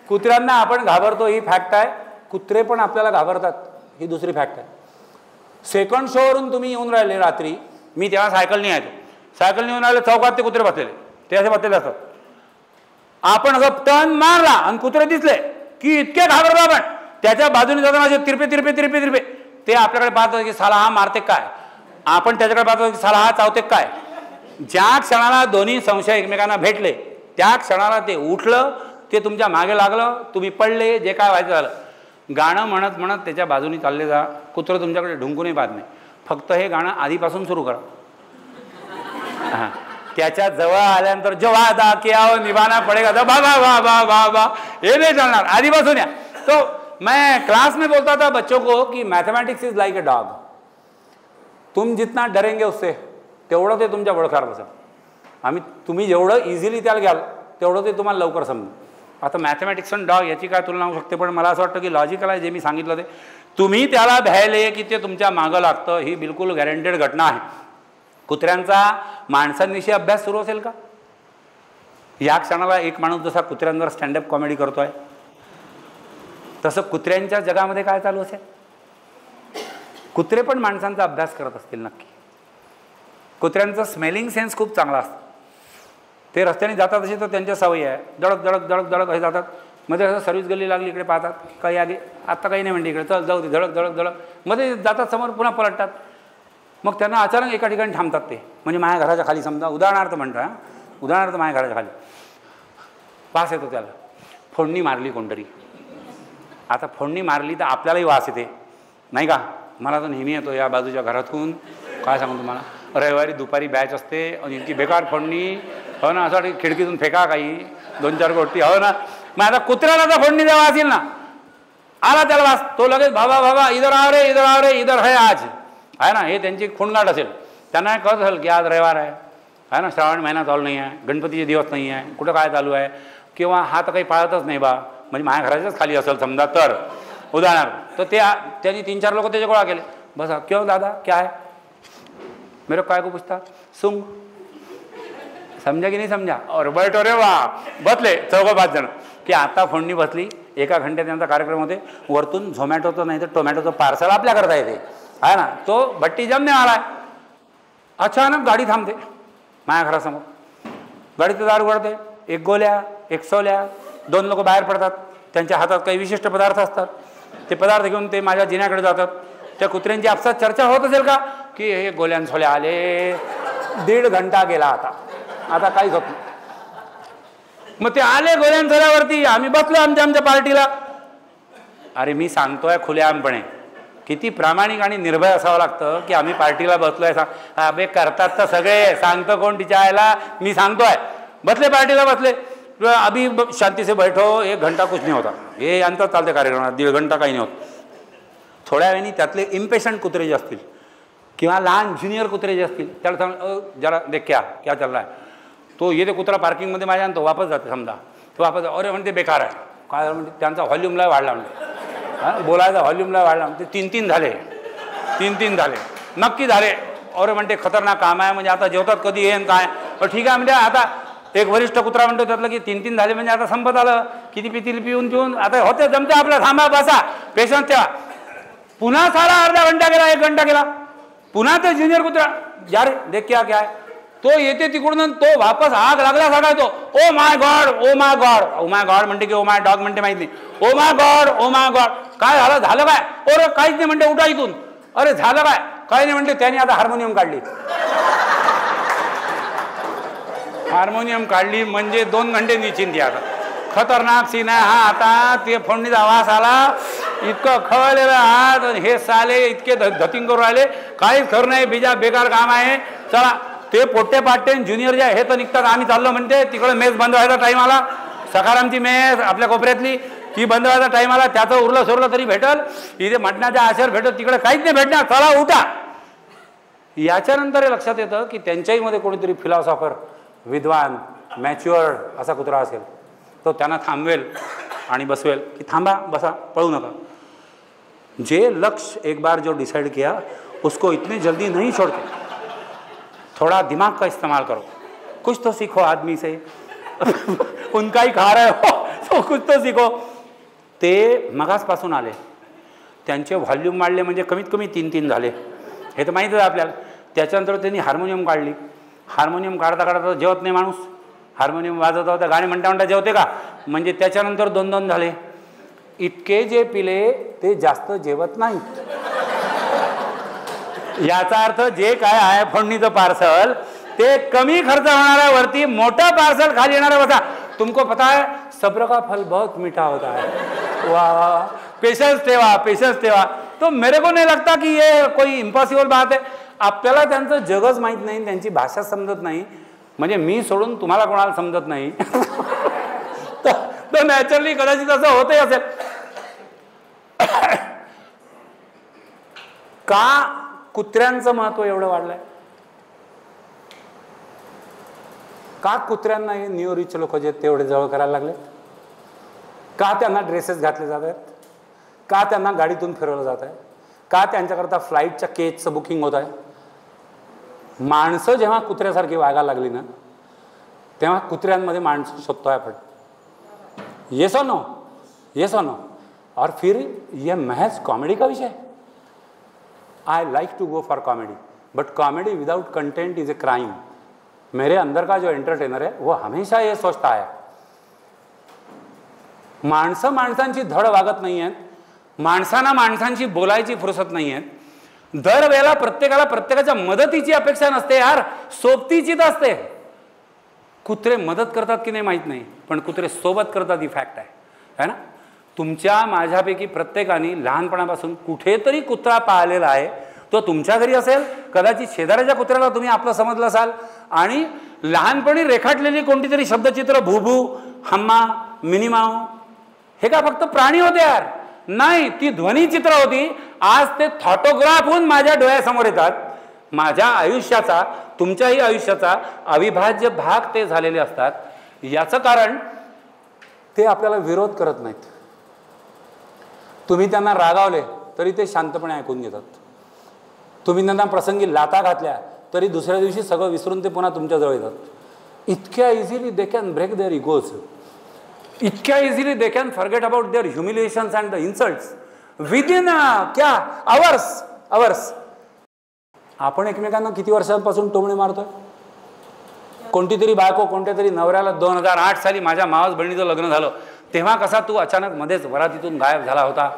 कुत्र्यांना आपण घाबरतो ही फॅक्ट आहे, कुत्रे पण आपल्याला घाबरतात ही दुसरी फॅक्ट आहे. सेकंड शोवरून तुम्ही येऊन राहिले रात्री, मी तेव्हा सायकलने यायचो, सायकलने येऊन राहिले, चौकात ते कुत्रे बसलेले, ते असे बसलेले असतात. आपण असं टर्न मारला आणि कुत्रे दिसले की इतके घाबरतो आपण, त्याच्या बाजूने जाताना असे तिरपे तिरपे तिरपे तिरपे, ते आपल्याकडे पाहतो की साला हा मारते काय, आपण त्याच्याकडे पाहतो की साला हा चावते काय. ज्या क्षणाला दोन्ही संशय एकमेकांना भेटले त्या क्षणाला ते उठलं, ते तुमच्या मागे लागलं, तुम्ही पडले, जे काय व्हायचं झालं. गाणं म्हणत म्हणत त्याच्या बाजूने चालले जा, कुत्रं तुमच्याकडे ढुंकूनही पाहत नाही. फक्त हे गाणं आधीपासून सुरू करा. हां, त्याच्या जवळ आल्यानंतर जो वादा किया हो निभाना पडेगा, तो बा बा बा बा बा बा, हे नाही चालणार, आधीपासून या. तो मैं क्लास में बोलता था बच्चों को कि mathematics is like a dog, तुम जितना डरेंगे उससे तेवढं ते तुमच्या ओळखार बसेल. आम्ही तुम्ही जेवढं इझिली त्याला घ्याल तेवढं ते तुम्हाला लवकर समजेल. आता मॅथमॅटिक्स आणि डॉग याची काय तुलना होऊ शकते, पण मला असं वाटतं की लॉजिकल आहे जे मी सांगितलं ते. तुम्ही त्याला भ्यायले की ते तुमच्या मागं लागतं, ही बिलकुल गॅरंटेड घटना आहे. कुत्र्यांचा माणसांविषयी अभ्यास सुरू असेल का? या क्षणाला एक माणूस जसा कुत्र्यांवर स्टँडअप कॉमेडी करतोय तसं कुत्र्यांच्या जगामध्ये काय चालू असेल? कुत्रे पण माणसांचा अभ्यास करत असतील नक्की. कुत्र्यांचं स्मेलिंग सेन्स खूप चांगला असतं. ते रस्त्याने जातात असे तर त्यांच्या सवयी आहे, धडक धडक धडक धडक हे जातात. मध्ये असं सर्व्हिस गल्ली लागली इकडे पाहतात, काही आगे आत्ता काही नाही म्हणते इकडे, चल जाऊ दे, धडक धडक धडक मध्ये जातात, समोर पुन्हा पलटतात. मग त्यांना अचानक एका ठिकाणी थांबतात ते, म्हणजे माझ्या घराच्या खाली समजा उदाहरणार्थ म्हणतो, उदाहरणार्थ माझ्या घराच्या खाली वास येतो, त्याला फोडणी मारली कोणतरी. आता फोडणी मारली तर आपल्यालाही वास येते नाही का? मला तर नेहमी येतो या बाजूच्या घरातून. काय सांगू तुम्हाला, रविवारी दुपारी बॅच असते आणि इतकी बेकार फोडणी, हो ना, असं खिडकीतून फेका काही 2-4 गोष्टी, हो ना. मग आता कुत्र्याला तर फोडणी द्यावा असेल ना, आला त्याला वास, तो लगेच भाबा भाबा इधर आव रे इधर आव रे इधर है आज, आहे ना. हे त्यांची खूणगाठ असेल, त्यांना कळत असेल की आज रविवार आहे ना, श्रावण महिना चालू नाही आहे, गणपतीचे दिवस नाही आहे, कुठं काय चालू आहे, किंवा हा तर काही पाळतच नाही बा, म्हणजे माझ्या घराच्याच खाली असेल समजा तर उदाहरणार्थ. तर त्यांनी 3-4 लोक त्याच्या गोळा केले. बसा, क्यों दादा क्या है, मेरे काय को पूछता, सुंग, समजा की नाही समजा, और बैठो रे वा, बसले 4-5 जण की आता फोडणी बसली. एका घंट्यात त्यांचा कार्यक्रम होते. वरतून झोमॅटोचं नाही तर टोमॅटोचं पार्सल आपल्या करता येते, आहे ना. तो भट्टी जमने आला आहे. अचानक गाडी थांबते माझ्या घरासमोर, गाडीचं दार उघडते, एक गोल्या एक सोल्या, 2 लोक बाहेर पडतात. त्यांच्या हातात काही विशिष्ट पदार्थ असतात, ते पदार्थ घेऊन ते माझ्या जिन्याकडे जातात. त्या कुत्र्यांची आपसात चर्चा होत असेल का की हे गोल्यान सोल्या आले, 1.5 घंटा गेला, आता काहीच होत नाही. मग ते आले गोल्यान सोल्यावरती, आम्ही बसलो आमच्या पार्टीला. अरे मी सांगतोय खुलेआमपणे, किती प्रामाणिक आणि निर्भय असावं लागतं की आम्ही पार्टीला बसलोय. अबे करतात तर सगळे, सांगतो कोण तिच्या आयला, मी सांगतोय. बसले पार्टीला बसले, अभी शांती से बैठो, 1 घंटा कुछ नहीं होता, हे यांचं चालते कार्यक्रमात, 1.5 घंटा काही नाही होत. थोड्या वेळाने त्यातले इम्पेशंट कुत्रे जे असतील किंवा लहान ज्युनियर कुत्रे जे असतील त्याला सांग, जरा देख क्या चल रहा है. तो येते कुत्रा पार्किंगमध्ये माझ्या आणि तो वापस जाते समजा, तो वापस, अरे म्हणते बेकार आहे, काय म्हणते, त्यांचा व्हॉल्यूमला वाढला म्हणते, हां बोलायचा व्हॉल्यूमला वाढला म्हणते. 3-3 झाले, 3-3 झाले नक्की झाले. अरे म्हणते खतरनाक काम आहे, म्हणजे आता जेवतात कधी येईन काय. ठीक आहे म्हणजे आता एक वरिष्ठ कुत्रा म्हणतो त्यातलं की 3-3 झाले म्हणजे आता संपत आलं, किती पितील पिऊन आता होते, जमते आपलं, थांबा बसा पेशन्स ठेवा. पुन्हा सारा अर्धा घंटा गेला, 1 घंटा गेला, पुन्हा ते ज्युनियर कुत्रा, यार देख क्या आहे, तो येते तिकडून, तो वापस आग लागल्यासारखा तो, oh my God oh my God, oh my God म्हणते की ओ माय डॉग म्हणते माहित नाही, oh my God oh my God, काय झालं काय, अरे काहीच नाही म्हणते, उठा इथून, अरे झालं काय, काही नाही म्हणते. त्याने आता हार्मोनियम काढली, हार्मोनियम काढली म्हणजे 2 घंटे निश्चिंती. आता खतरनाक सीन आहे हा. आता ते फोडणीचा आवाज आला, इतकं खवळलेलं हात, हे साले इतके धतिंग करून राहिले, काहीच खरं नाही, बिजा बेकार काम आहे. चला ते पोट्टे पाट्टे ज्युनियर जे हे तर निघतात, आम्ही चाललो म्हणते तिकडे मेस बंद व्हायचा टाईम आला, सकारामची मेस आपल्या कोपऱ्यातली ती बंद व्हायचा टाईम आला, त्याचं उरलं सोरलं तरी भेटल, इथे मटणाच्या आशेवर भेटल, तिकडे काहीच नाही भेटणार, चला उठा. याच्यानंतर हे लक्षात येतं की त्यांच्याही मध्ये कोणीतरी फिलॉसॉफर, विद्वान, मॅच्युअर्ड असा कुत्रा असेल, तो त्यांना थांबवेल आणि बसवेल की थांबा बसा पळू नका. जे लक्ष्य एक बार जो डिसाइड किया उसको इतनी जल्दी नहीं छोड़ते, थोड़ा दिमाग का इस्तेमाल करो, कुछ तो सीखो आदमी से. उनका ही खा रहे हो तो कुछ तो सीखो. ते मगासपासून आले, त्यांचे व्हॉल्यूम वाढले म्हणजे कमीत कमी 3-3 झाले, हे तर माहीतच आहे आपल्याला. त्याच्यानंतर त्यांनी हार्मोनियम काढली, हार्मोनियम काढता काढता जेवत नाही माणूस, हार्मोनियम वाजवता होता, गाणी म्हणता म्हणता जेवते का, म्हणजे त्याच्यानंतर 2-2 झाले. इतके जे पिले ते जास्त जेवत नाहीत. याचा अर्थ जे काय आहे फोडणीचं पार्सल ते कमी खर्च होणाऱ्या वरती मोठं पार्सल खाली येणारा होता. तुमको पता है सब्र का फल बहुत मीठा होता है. वाह वाह, पेशेंस ठेवा, पेशेंस ठेवा. तो मेरे को नहीं लगता कि ये कोई इम्पॉसिबल बात है. आपल्याला त्यांचं जगच माहीत नाही, त्यांची भाषा समजत नाही, म्हणजे मी सोडून तुम्हाला कोणाला समजत नाही. तर नॅचरली कदाचित असं होतही असेल. का कुत्र्यांचं महत्व एवढं वाढलंय? का कुत्र्यांना हे न्यू रिच लोक जे तेवढे जवळ करायला लागले? का त्यांना ड्रेसेस घातले जात आहेत? का त्यांना गाडीतून फिरवलं जात आहे? का त्यांच्याकरता फ्लाईटच्या केजचं बुकिंग होत आहे? माणसं जेव्हा कुत्र्यासारखी वागायला लागली ना, तेव्हा कुत्र्यांमध्ये माणसं शोधतोय आपण. येस और नो? येस और नो? और फिर ये महज कॉमेडी का विषय. I like to go for comedy, but comedy without content is a crime. मेरे अंदर का जो एंटरटेनर है वो हमेशा ये सोचता है, माणसं माणसांची धड वागत नाही आहेत, माणसांना माणसांची बोलायची फुरसत नाही आहे. दरवेळेला प्रत्येकाला प्रत्येकाच्या मदतीची अपेक्षा नसते यार, सोबतीचीच असते. कुत्रे मदत करतात की नाही माहीत नाही, पण कुत्रे सोबत करतात ही फॅक्ट आहे ना. तुमच्या माझ्यापैकी प्रत्येकाने लहानपणापासून कुठेतरी कुत्रा पाळलेला आहे. तो तुमच्या घरी असेल, कदाचित शेजाऱ्याच्या कुत्र्याला तुम्ही आपलं समजलं असाल, आणि लहानपणी रेखाटलेली कोणती तरी शब्दचित्र, भूभू, हम्मा, मिनिमाऊ, हे का फक्त प्राणी होते यार? नाही, ती ध्वनीचित्र होती. आज ते फोटोग्राफ होऊन माझ्या डोळ्यासमोर येतात. माझ्या आयुष्याचा, तुमच्याही आयुष्याचा अविभाज्य भाग ते झालेले असतात. याचं कारण ते आपल्याला विरोध करत नाहीत. तुम्ही त्यांना रागावले तरी ते शांतपणे ऐकून घेतात. तुम्ही त्यांना प्रसंगी लाता घातल्या तरी दुसऱ्या दिवशी सगळं विसरून ते पुन्हा तुमच्याजवळ येतात. इतक्या easily they can break their egos. इतक्या easily they can forget about their humiliations and the insults within क्या अवर्स. आपण एकमेकांना किती वर्षांपासून टोमणे मारतोय? कोणती तरी बायको कोणत्या तरी नवऱ्याला 2008 साली माझ्या मावस बहिणीचं लग्न झालं तेव्हा कसा तू अचानक मध्येच वरातीतून गायब झाला होता,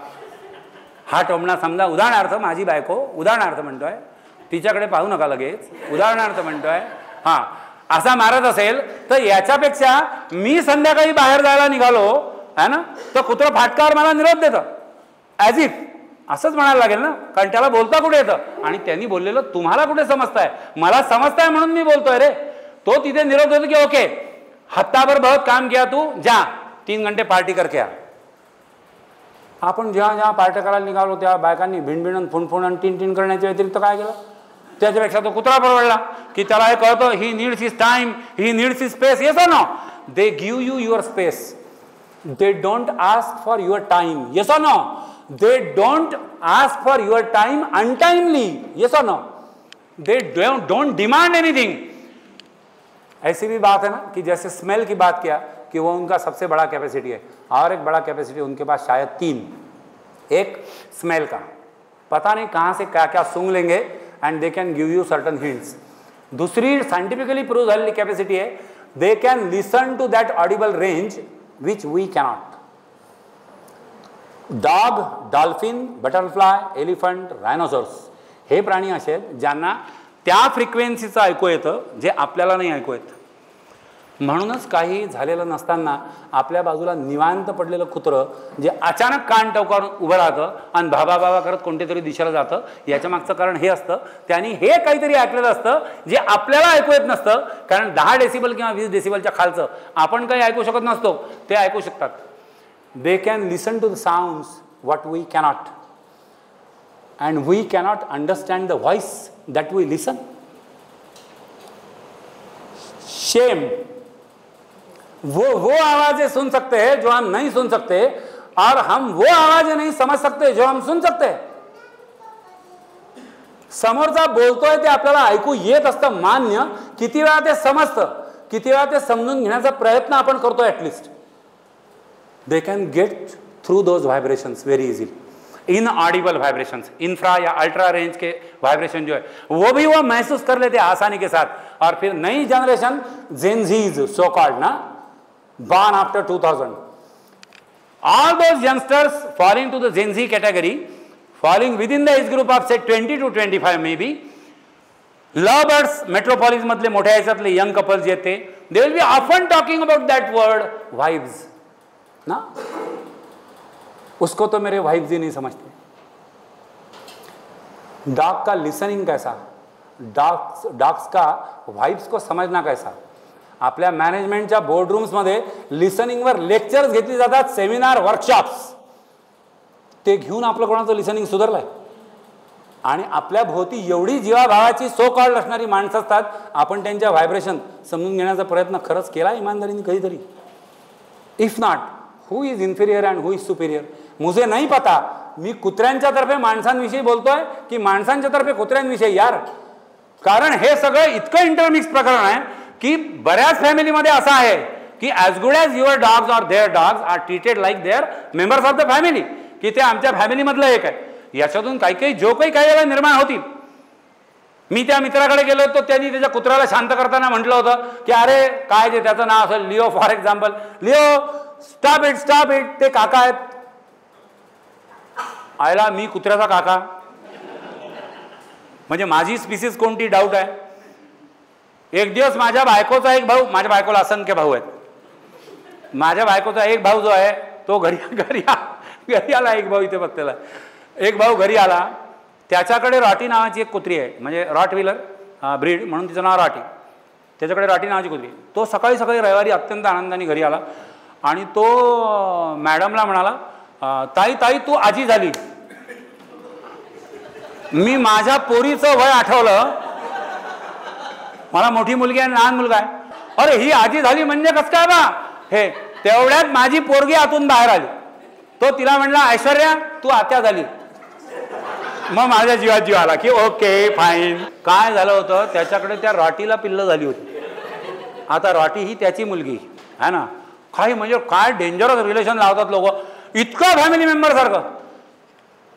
हा टोमणा समजा. उदाहरणार्थ माझी बायको, उदाहरणार्थ म्हणतोय, तिच्याकडे पाहू नका लगेच, उदाहरणार्थ म्हणतोय, हां, असा मारत असेल तर याच्यापेक्षा मी संध्याकाळी बाहेर जायला निघालो आहे ना, तर कुत्रं फाटकावर मला निरोप देतं ॲज इफ, असंच म्हणायला लागेल ना, कारण त्याला बोलता कुठे येतं. आणि त्यांनी बोललेलं तुम्हाला कुठे समजताय? मला समजताय म्हणून मी बोलतोय रे. तो तिथे निरोप देतो की ओके, हफ्ता भर बहुत काम किया तू, जा 3 घंटे पार्टी करके आ. आपण जेव्हा जेव्हा पार्ट्या करायला निघालो तेव्हा बायकांनी भिणभिणून फुणफुण टिन करण्याच्या व्यतिरिक्त काय केलं? त्याच्यापेक्षा तो कुत्रा परवडला की त्याला हे कळतं, he needs his time, he needs his space. Yes or no? They give you your space. They don't ask for your time. Yes or no? They don't ask for your time untimely. Yes or no? They don't demand anything. ऐसी भी बात है ना कि जैसे स्मेल की बात किया कि वो उनका सबसे बड़ा कैपेसिटी है, और एक बड़ा कैपेसिटी उनके पास शायद 3. एक स्मेल का, पता नहीं कहाँ से क्या क्या सूंघ लेंगे and they can give you certain hints. दूसरी साइंटिफिकली प्रूव झालेली कैपेसिटी है, they can listen to that audible range which we cannot. Dog, dolphin, butterfly, elephant, rhinoceros हे प्राणी असे ज्यांना त्या फ्रिक्वेन्सीचं ऐकू येतं जे आपल्याला नाही ऐकू येत. म्हणूनच काही झालेलं नसताना आपल्या बाजूला निवांत पडलेलं कुत्रं जे अचानक कान टवकारून उभं राहतं आणि भाबा भाबा करत कोणत्या तरी दिशेला जातं, याच्या मागचं कारण हे असतं, त्यांनी हे काहीतरी ऐकलेलं असतं जे आपल्याला ऐकू येत नसतं. कारण 10 डेसिबल किंवा 20 डेसिबलच्या खालचं आपण काही ऐकू शकत नसतो, ते ऐकू शकतात. They can listen to the sounds what we cannot, and we cannot understand the voice that we listen. Shame. वो आवाजें सुन सकते हैं जो हम नहीं सुन सकते, और हम वो आवाजें नहीं समझ सकते जो हम सुन सकते. समोरचा बोलतोय ते आपल्याला ऐकू येत असतं, मान्य. किती वेळा ते समजतं, किती वेळा ते समजून घेण्याचा प्रयत्न आपण करतो at least. They can get through those vibrations very easily. Inaudible vibrations, infra या अल्ट्रा रेंज के वाइब्रेशन जो है वो भी वो महसूस कर लेते हैं आसानी के साथ। और फिर नई जनरेशन जेनजीज सो कॉल्ड ना, born after 2000, all those youngsters falling to the Gen Z category, falling within the age group of say 20 to 25 maybe, lovebirds, metropolis मधले मोठ्या ह्याच्यातले young couples जे ते, they will be often talking about that word vibes ना, उसको तो मेरे वाइब्स ही नहीं समझते। डॉग का लिसनिंग कैसा, डॉग्स का वाइब्स को समझना कैसा। आपल्या मॅनेजमेंटच्या बोर्डरूम्समध्ये लिसनिंगवर लेक्चर्स घेतली जातात, सेमिनार वर्कशॉप्स, ते घेऊन आपलं कोणाचं लिसनिंग सुधारलंय। आणि आपल्या भोवती एवढी जीवाभावाची सो कॉल्ड असणारी माणसं असतात, आपण त्यांच्या व्हायब्रेशन समजून घेण्याचा प्रयत्न खरंच केला इमानदारीने कधीतरी? If not, who is inferior and who is Superior मुझे नहीं पता। मी कुत्र्यांच्या तर्फे माणसांविषयी बोलतोय की माणसांच्या तर्फे कुत्र्यांविषयी यार? कारण हे सगळं इतकं इंटरमिक्स प्रकरण आहे की बऱ्याच फॅमिलीमध्ये असं आहे की as good as your dogs or their dogs are treated like their members of the family, की ते आमच्या फॅमिलीमधलं एक आहे। याच्यातून काही काही जो काही वेळा निर्माण होतील। मी त्या मित्राकडे गेलो होतो, त्यांनी त्याच्या कुत्र्याला शांत करताना म्हटलं होतं की अरे काय जे त्याचं नाव असेल Leo for example, Leo stop it, ते काका आहेत। आयला मी कुत्र्याचा काका म्हणजे माझी स्पीसीज कोणती डाऊट आहे। एक दिवस माझ्या बायकोचा एक भाऊ, माझ्या बायकोला असंख्य भाऊ आहेत, माझ्या बायकोचा एक भाऊ जो आहे तो घरी आला, एक भाऊ इथे बसलेला, एक भाऊ घरी आला, त्याच्याकडे रॉटी नावाची एक कुत्री आहे, म्हणजे रॉट व्हीलर ब्रीड म्हणून तिचं नाव रॉटी, त्याच्याकडे रॉटी नावाची कुत्री। तो सकाळी रविवारी अत्यंत आनंदाने घरी आला आणि तो मॅडमला म्हणाला, ताई तू आजी झाली। मी माझ्या पोरीचं वय आठवलं, मला मोठी मुलगी आणि लहान मुलगा आहे, अरे ही आजी झाली म्हणजे कसं काय बा हे? तेवढ्यात माझी पोरगी आतून बाहेर आली, तो तिला म्हणला ऐश्वर्या तू आत्या झाली। मग माझ्या जीवात जीव आला की ओके फाईन। काय झालं होतं, त्याच्याकडे त्या रॉटीला पिल्लं झाली होती, आता रॉटी ही त्याची मुलगी आहे ना। काही म्हणजे काय डेंजरस रिलेशन लावतात लोक, इतकं फॅमिली मेंबर सारखं।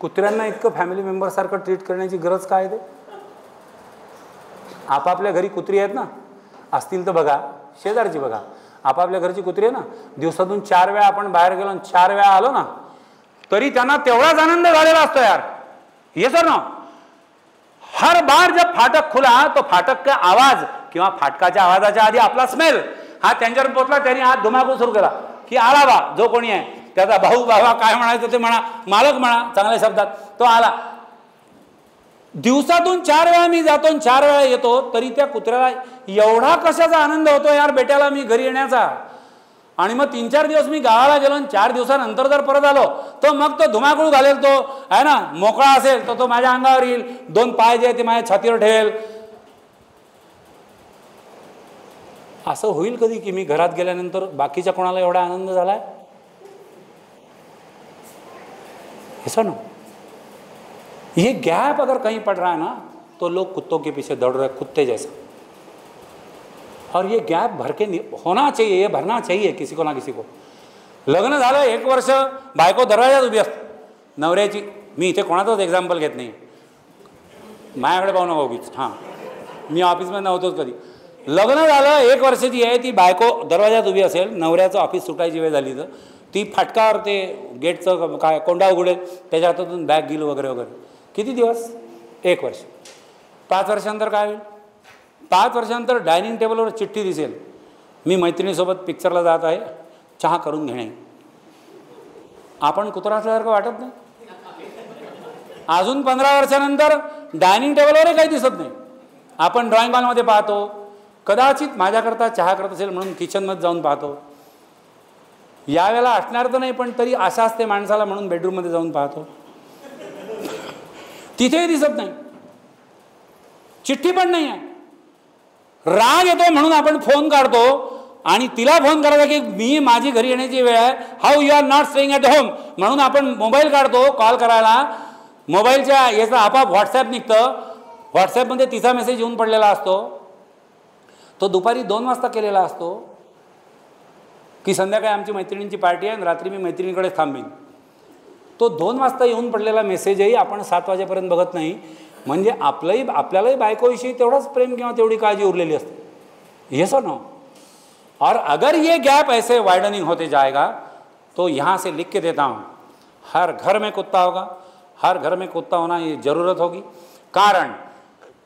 कुत्र्यांना इतकं फॅमिली मेंबर सारखं ट्रीट करण्याची गरज काय ते? आपापल्या घरी कुत्री आहेत ना, असतील तर बघा, शेजारची बघा, आपापल्या घरची कुत्री आहे ना, दिवसातून 4 वेळा आपण बाहेर गेलो आणि 4 वेळा आलो ना, तरी त्यांना तेवढाच आनंद झालेला असतो यार। ये सर ना, हर बार जब फाटक खुला तो फाटक का आवाज किंवा फाटकाच्या आवाजाच्या आधी आपला स्मेल हा त्यांच्यावर पोचला, त्यांनी हात धुमाकूळ सुरू केला की आला बा, जो कोणी आहे त्याचा भाऊ बाबा काय म्हणायचं ते म्हणा, मालक म्हणा चांगल्या शब्दात, तो आला। दिवसातून 4 वेळा मी जातो आणि 4 वेळा येतो, तरी त्या कुत्र्याला एवढा कशाचा आनंद होतो यार बेट्याला मी घरी येण्याचा। आणि मग 3-4 दिवस मी गावाला गेलो आणि 4 दिवसानंतर जर परत आलो तर मग तो धुमाकूळ घालेल, तो आहे ना मोकळा असेल तर तो माझ्या अंगावर येईल, 2 पाय जे ते माझ्या छातीवर ठेवेल। असं होईल कधी की मी घरात गेल्यानंतर बाकीच्या कोणाला एवढा आनंद झालाय? ऐसा ना, ये गैप अगर कहीं पड़ रहा है ना तो लोग कुत्तों के पीछे दौड़ रहे, कुत्ते जैसा। और ये गैप भर के होना चाहिए, ये भरना चाहिए किसी को ना किसी को। लग्न झालं 1 वर्ष, बायको दरवाजात उभी असते नवऱ्याची, मी इथे कोणाचंच एक्झाम्पल घेत नाही, माझ्याकडे पाहू नका उगीच, हां मी ऑफिसमध्ये नव्हतोच कधी। लग्न झालं 1 वर्षाची आहे ती बायको दरवाजात उभी असेल, नवऱ्याचं ऑफिस सुटायची वेळ झाली तर ती फाटकावर ते गेटचं काय कोंडा उघडेल, त्याच्या हातातून बॅग गेल वगैरे वगैरे। किती दिवस? 1 वर्ष। 5 वर्षानंतर काय होईल? 5 वर्षानंतर डायनिंग टेबलवर चिठ्ठी दिसेल, मी मैत्रिणीसोबत पिक्चरला जात आहे, चहा करून घेणे। आपण कुत्रा असल्यासारखं वाटत नाही? अजून 15 वर्षानंतर डायनिंग टेबलवरही काही दिसत नाही, आपण ड्रॉइंग हॉलमध्ये पाहतो, कदाचित माझ्याकरता चहा करत असेल म्हणून किचनमध्ये जाऊन पाहतो। यावेळेला असणार तर नाही पण तरी आशा असते माणसाला म्हणून बेडरूममध्ये जाऊन पाहतो, तिथेही दिसत नाही, चिठ्ठी पण नाही आहे। राग येतो म्हणून आपण फोन काढतो आणि तिला फोन करायचा की मी माझी घरी येण्याची वेळ आहे, how you are not staying at home, म्हणून आपण मोबाईल काढतो कॉल करायला, मोबाईलच्या याचा आपाप व्हॉट्सॲप निघतं, व्हॉट्सॲपमध्ये तिचा मेसेज येऊन पडलेला असतो, तो दुपारी 2 वाजता केलेला असतो की संध्याकाळी आमची मैत्रिणींची पार्टी आहे आणि रात्री मी मैत्रिणीकडेच थांबीन। तो 2 वाजता येऊन पडलेला मेसेजही आपण 7 वाजेपर्यंत बघत नाही. म्हणजे आपल्यालाही बायकोविषयी तेवढंच प्रेम किंवा तेवढी काळजी उरलेली असते. येस और नो? और अगर ये गैप ऐसे वाइडनिंग होते जाएगा तो यहाँ से लिख के देता हूँ, हर घर में कुत्ता होगा. हर घर में कुत्ता होना ये जरूरत होगी. कारण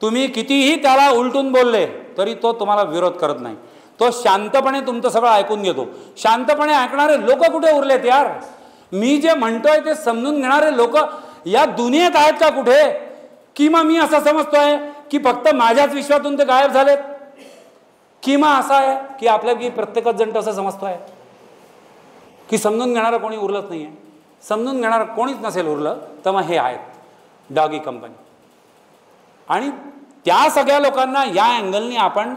तुम्ही कितीही त्याला उलटून बोलले तरी तो तुम्हाला विरोध करत नाही. तो शांतपणे तुमचं सगळं ऐकून घेतो. शांतपणे ऐकणारे लोक कुठे उरलेत यार? मी जे म्हणतोय ते समजून घेणारे लोक या दुनियेत आहेत का कुठे? किंवा मी असं समजतोय की फक्त माझ्याच विश्वातून ते गायब झालेत? किंवा असं आहे की आपल्यापैकी प्रत्येकच जण तसं समजतोय की समजून घेणारं कोणी उरलंच नाही आहे? समजून घेणारं कोणीच नसेल उरलं तर मग हे आहेत डॉगी कंपनी. आणि त्या सगळ्या लोकांना या अँगलनी आपण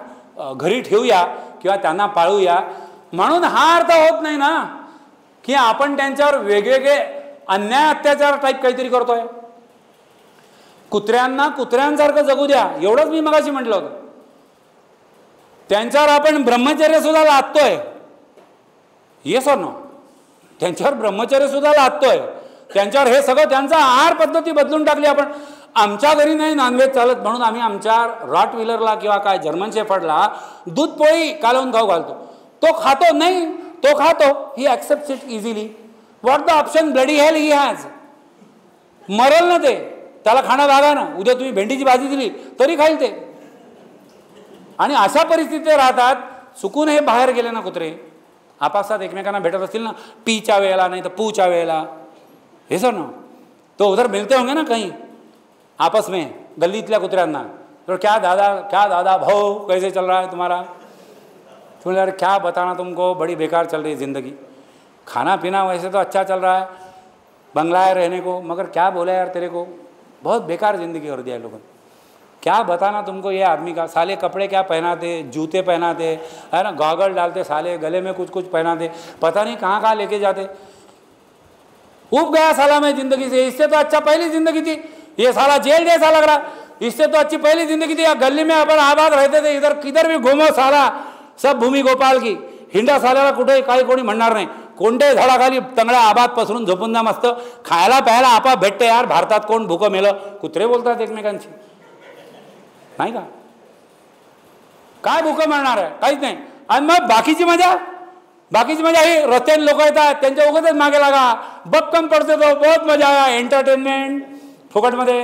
घरी ठेवूया किंवा त्यांना पाळूया. म्हणून हा अर्थ होत नाही ना की आपण त्यांच्यावर वेगवेगळे अन्याय अत्याचार टाईप काहीतरी करतोय. कुत्र्यांना कुत्र्यांसारखं जगू द्या एवढंच मी मगाशी म्हटलं होतं. त्यांच्यावर आपण ब्रह्मचर्य सुद्धा लादतोय. येस और नो? त्यांच्यावर ब्रह्मचर्य सुद्धा लादतोय. त्यांच्यावर हे सगळं त्यांचा आहार पद्धती बदलून टाकली आपण. आमच्या घरी नाही नॉनव्हेज चालत म्हणून आम्ही आमच्या रॉट व्हीलरला किंवा काय जर्मन शेफर्डला दूध पोळी कालवून खाऊ घालतो. तो खातो नाही, तो खातो. He accepts it easily. What the option bloody hell he has. मरल ना ते, त्याला खाणं लागा ना. उद्या तुम्ही भेंडीची भाजी दिली तरी खाईल ते. आणि अशा परिस्थितीत राहतात. चुकून हे बाहेर गेले ना कुत्रे, आपापसात एकमेकांना भेटत असतील ना पीच्या वेळेला नाही तर पूच्या वेळेला, हे सर ना तो उधर मिलते होंगे ना कहीं आपस में गलीतल्या कुत्र्यांना. तो क्या दादा भाऊ कैसे चल रहा है तुम्हारा? तुम यार क्या बताना तुमको, बड़ी बेकार चल रही है ज़िंदगी. खाना पीना वैसे तो अच्छा चल रहा है, बंगला है रहने को, मगर क्या बोला यार तेरे को, बहुत बेकार ज़िंदगी कर दिया है लोगों ने. क्या बताना तुमको ये आदमी का. साले कपड़े क्या पहनाते, जूते पहनाते है ना, गॉगल डालते साले, गले में कुछ कुछ पहनाते, पता नहीं कहाँ कहाँ लेके जाते. उब गया साला मैं ज़िंदगी से. इससे तो अच्छा पहली ज़िंदगी थी. ये साला जेल जैसा लग रहा. इससे तो अच्छी पहली ज़िंदगी थी. या गली में अपन आबाद रहते थे. इधर किधर भी घूमो साला सब भूमी गोपाल की. हिंडा साल्याला कुठे काही कोणी म्हणणार नाही. कोणत्याही झाडाखाली तंगड्या आबाद पसरून झोपून जा मस्त. खायला प्यायला आपा भेटते यार. भारतात कोण भूकं मेलं. कुत्रे बोलतात एकमेकांशी नाही का. काय भूकं मिळणार आहे? काहीच नाही. आणि मग बाकीची मजा ही रस्त्याने लोक येतात त्यांच्या उगाच मागे लागा. बक्कम पडते तो बहुत मजा आया. एंटरटेनमेंट फुकटमध्ये.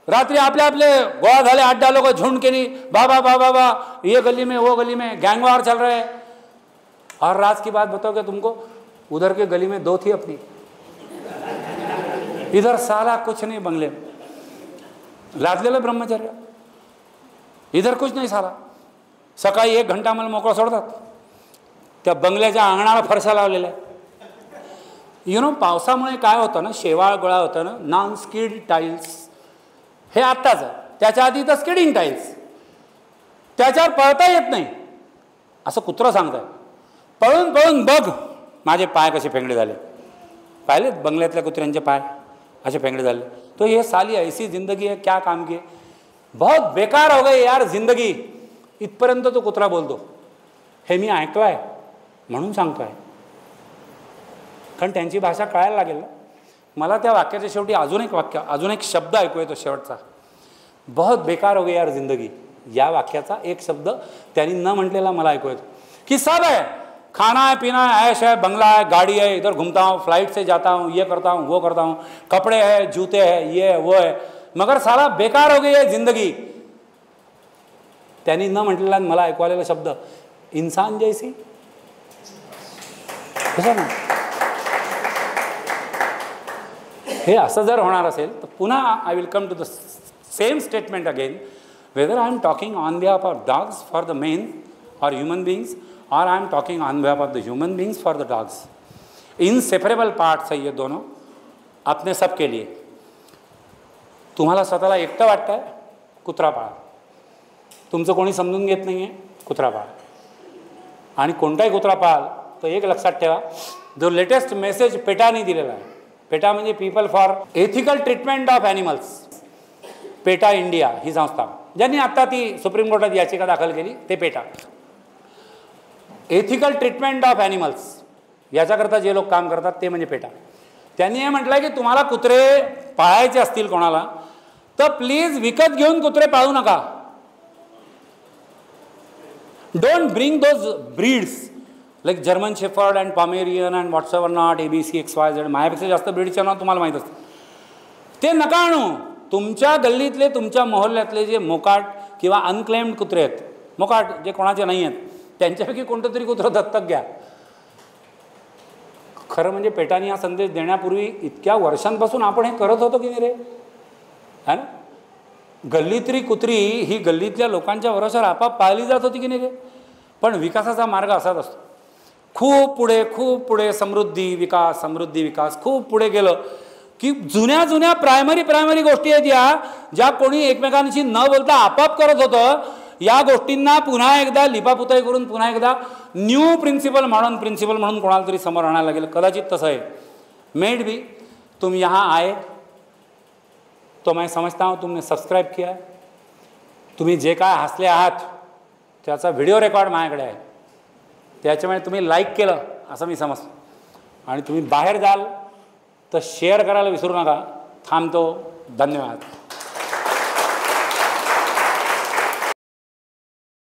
रात्री आपले गोळा झाले 8-10 लोग झुंड केली. बाबा बाबा बा ये गली में वो गली में गैंगवार चल रहे हैं. और राज की बात बताओ क्या तुमको, उधर के गली में 2 थी अपनी, इधर साला कुछ नहीं बंगले लादलेलं ब्रह्मचर्य. इधर कुछ नाही साला. सकाळी 1 घंटा मला मोकळा सोडतात. त्या बंगल्याच्या अंगणाला फरशा लावलेल्या. पावसामुळे काय होतं ना, शेवाळ गोळा होतं ना. नॉन स्किड टाईल्स हे आत्ताच. त्याच्या आधी तर स्किडिंग टाईल्स. त्याच्यावर पळता येत नाही असं कुत्रं सांगतंय. पळून पळून बघ माझे पाय कसे फेंगडे झाले. पाहिलेत बंगल्यातल्या कुत्र्यांचे पाय असे फेंगडे झाले. तो ये साली ऐसी जिंदगी है, क्या काम की, बहुत बेकार हो गई यार जिंदगी. इथपर्यंत तो कुत्रा बोलतो. हे मी ऐकलंय म्हणून सांगतोय, कारण त्यांची भाषा कळायला लागेल ना मला. त्या वाक्याच्या शेवटी अजून एक शब्द ऐकू येतो शेवटचा. बहुत बेकार हो गई यार जिंदगी. या वाक्याचा एक शब्द त्यांनी न म्हटलेला मला ऐकू येतो की सब है, खाना है, पीना है, ऐश है, बंगला है, गाड़ी है, इधर घूमता हूँ, फ्लाइट से जाता हूँ, ये करता हूँ, वो करता हूँ, कपड़े है, जूते है, ये है, वो है, मगर साला बेकार हो गई है जिंदगी. त्यांनी न म्हटलेला मला ऐकू आलेला शब्द इंसान जैसी. ना हे असं जर होणार असेल तर पुन्हा I will come to the same statement again. Whether I am talking on behalf of dogs for the men और human beings, or I am talking on behalf of the human beings for the dogs. Inseparable parts है ये दोनों अपने सब के लिए. तुम्हाला स्वतःला एकटं वाटतं आहे, कुत्रा पाळा. तुमचं कोणी समजून घेत नाही आहे, कुत्रा पाळा. आणि कोणताही कुत्रा पाळाल तर एक लक्षात ठेवा, जो लेटेस्ट मेसेज पेटाने दिलेला आहे. पेटा म्हणजे people for ethical treatment of animals. PETA India ही संस्था ज्यांनी आत्ता ती सुप्रीम कोर्टात याचिका दाखल केली ते PETA. Ethical treatment of animals याच्याकरता जे लोक काम करतात ते म्हणजे पेटा. त्यांनी हे म्हटलं की तुम्हाला कुत्रे पाळायचे असतील कोणाला तर प्लीज विकत घेऊन कुत्रे पाळू नका. Don't bring those breeds like German shepherd and pomeranian and whatsoever not ABC XYZ. माझ्यापेक्षा जास्त ब्रीडचे नाव तुम्हाला माहीत असतं. ते नका आणू. तुमच्या गल्लीतले तुमच्या मोहल्ल्यातले जे मोकाट किंवा अनक्लेम्ड कुत्रे आहेत, मोकाट जे कोणाचे नाही आहेत, त्यांच्यापैकी कोणतं तरी कुत्रं दत्तक घ्या. खरं म्हणजे पेटाने हा संदेश देण्यापूर्वी इतक्या वर्षांपासून आपण हे करत होतो की नाही रे, है ना. गल्लीतली कुत्री ही गल्लीतल्या लोकांच्या भरोशावर आपाप पाळली जात होती की नाही रे. पण विकासाचा मार्ग असाच असतो. खूप पुढे समृद्धी विकास खूप पुढे गेलं की जुन्या जुन्या प्रायमरी गोष्टी आहेत ज्या कोणी एकमेकांशी न बोलता आपाप करत होतं, या गोष्टींना पुन्हा एकदा लिपापुताई करून पुन्हा एकदा न्यू प्रिंसिपल म्हणून कोणाला तरी समोर आणायला लागेल. कदाचित तसं आहे. मेड बी तुम यहाँ आए तो मैं समझता हूँ तुमने सब्सक्राइब किया. तुम्ही जे काय हसले आहात त्याचा व्हिडिओ रेकॉर्ड माझ्याकडे आहे. त्याच्यामुळे तुम्ही लाईक केलं असं मी समजतो. आणि तुम्ही बाहेर जाल तर शेअर करायला विसरू नका. थांबतो. धन्यवाद.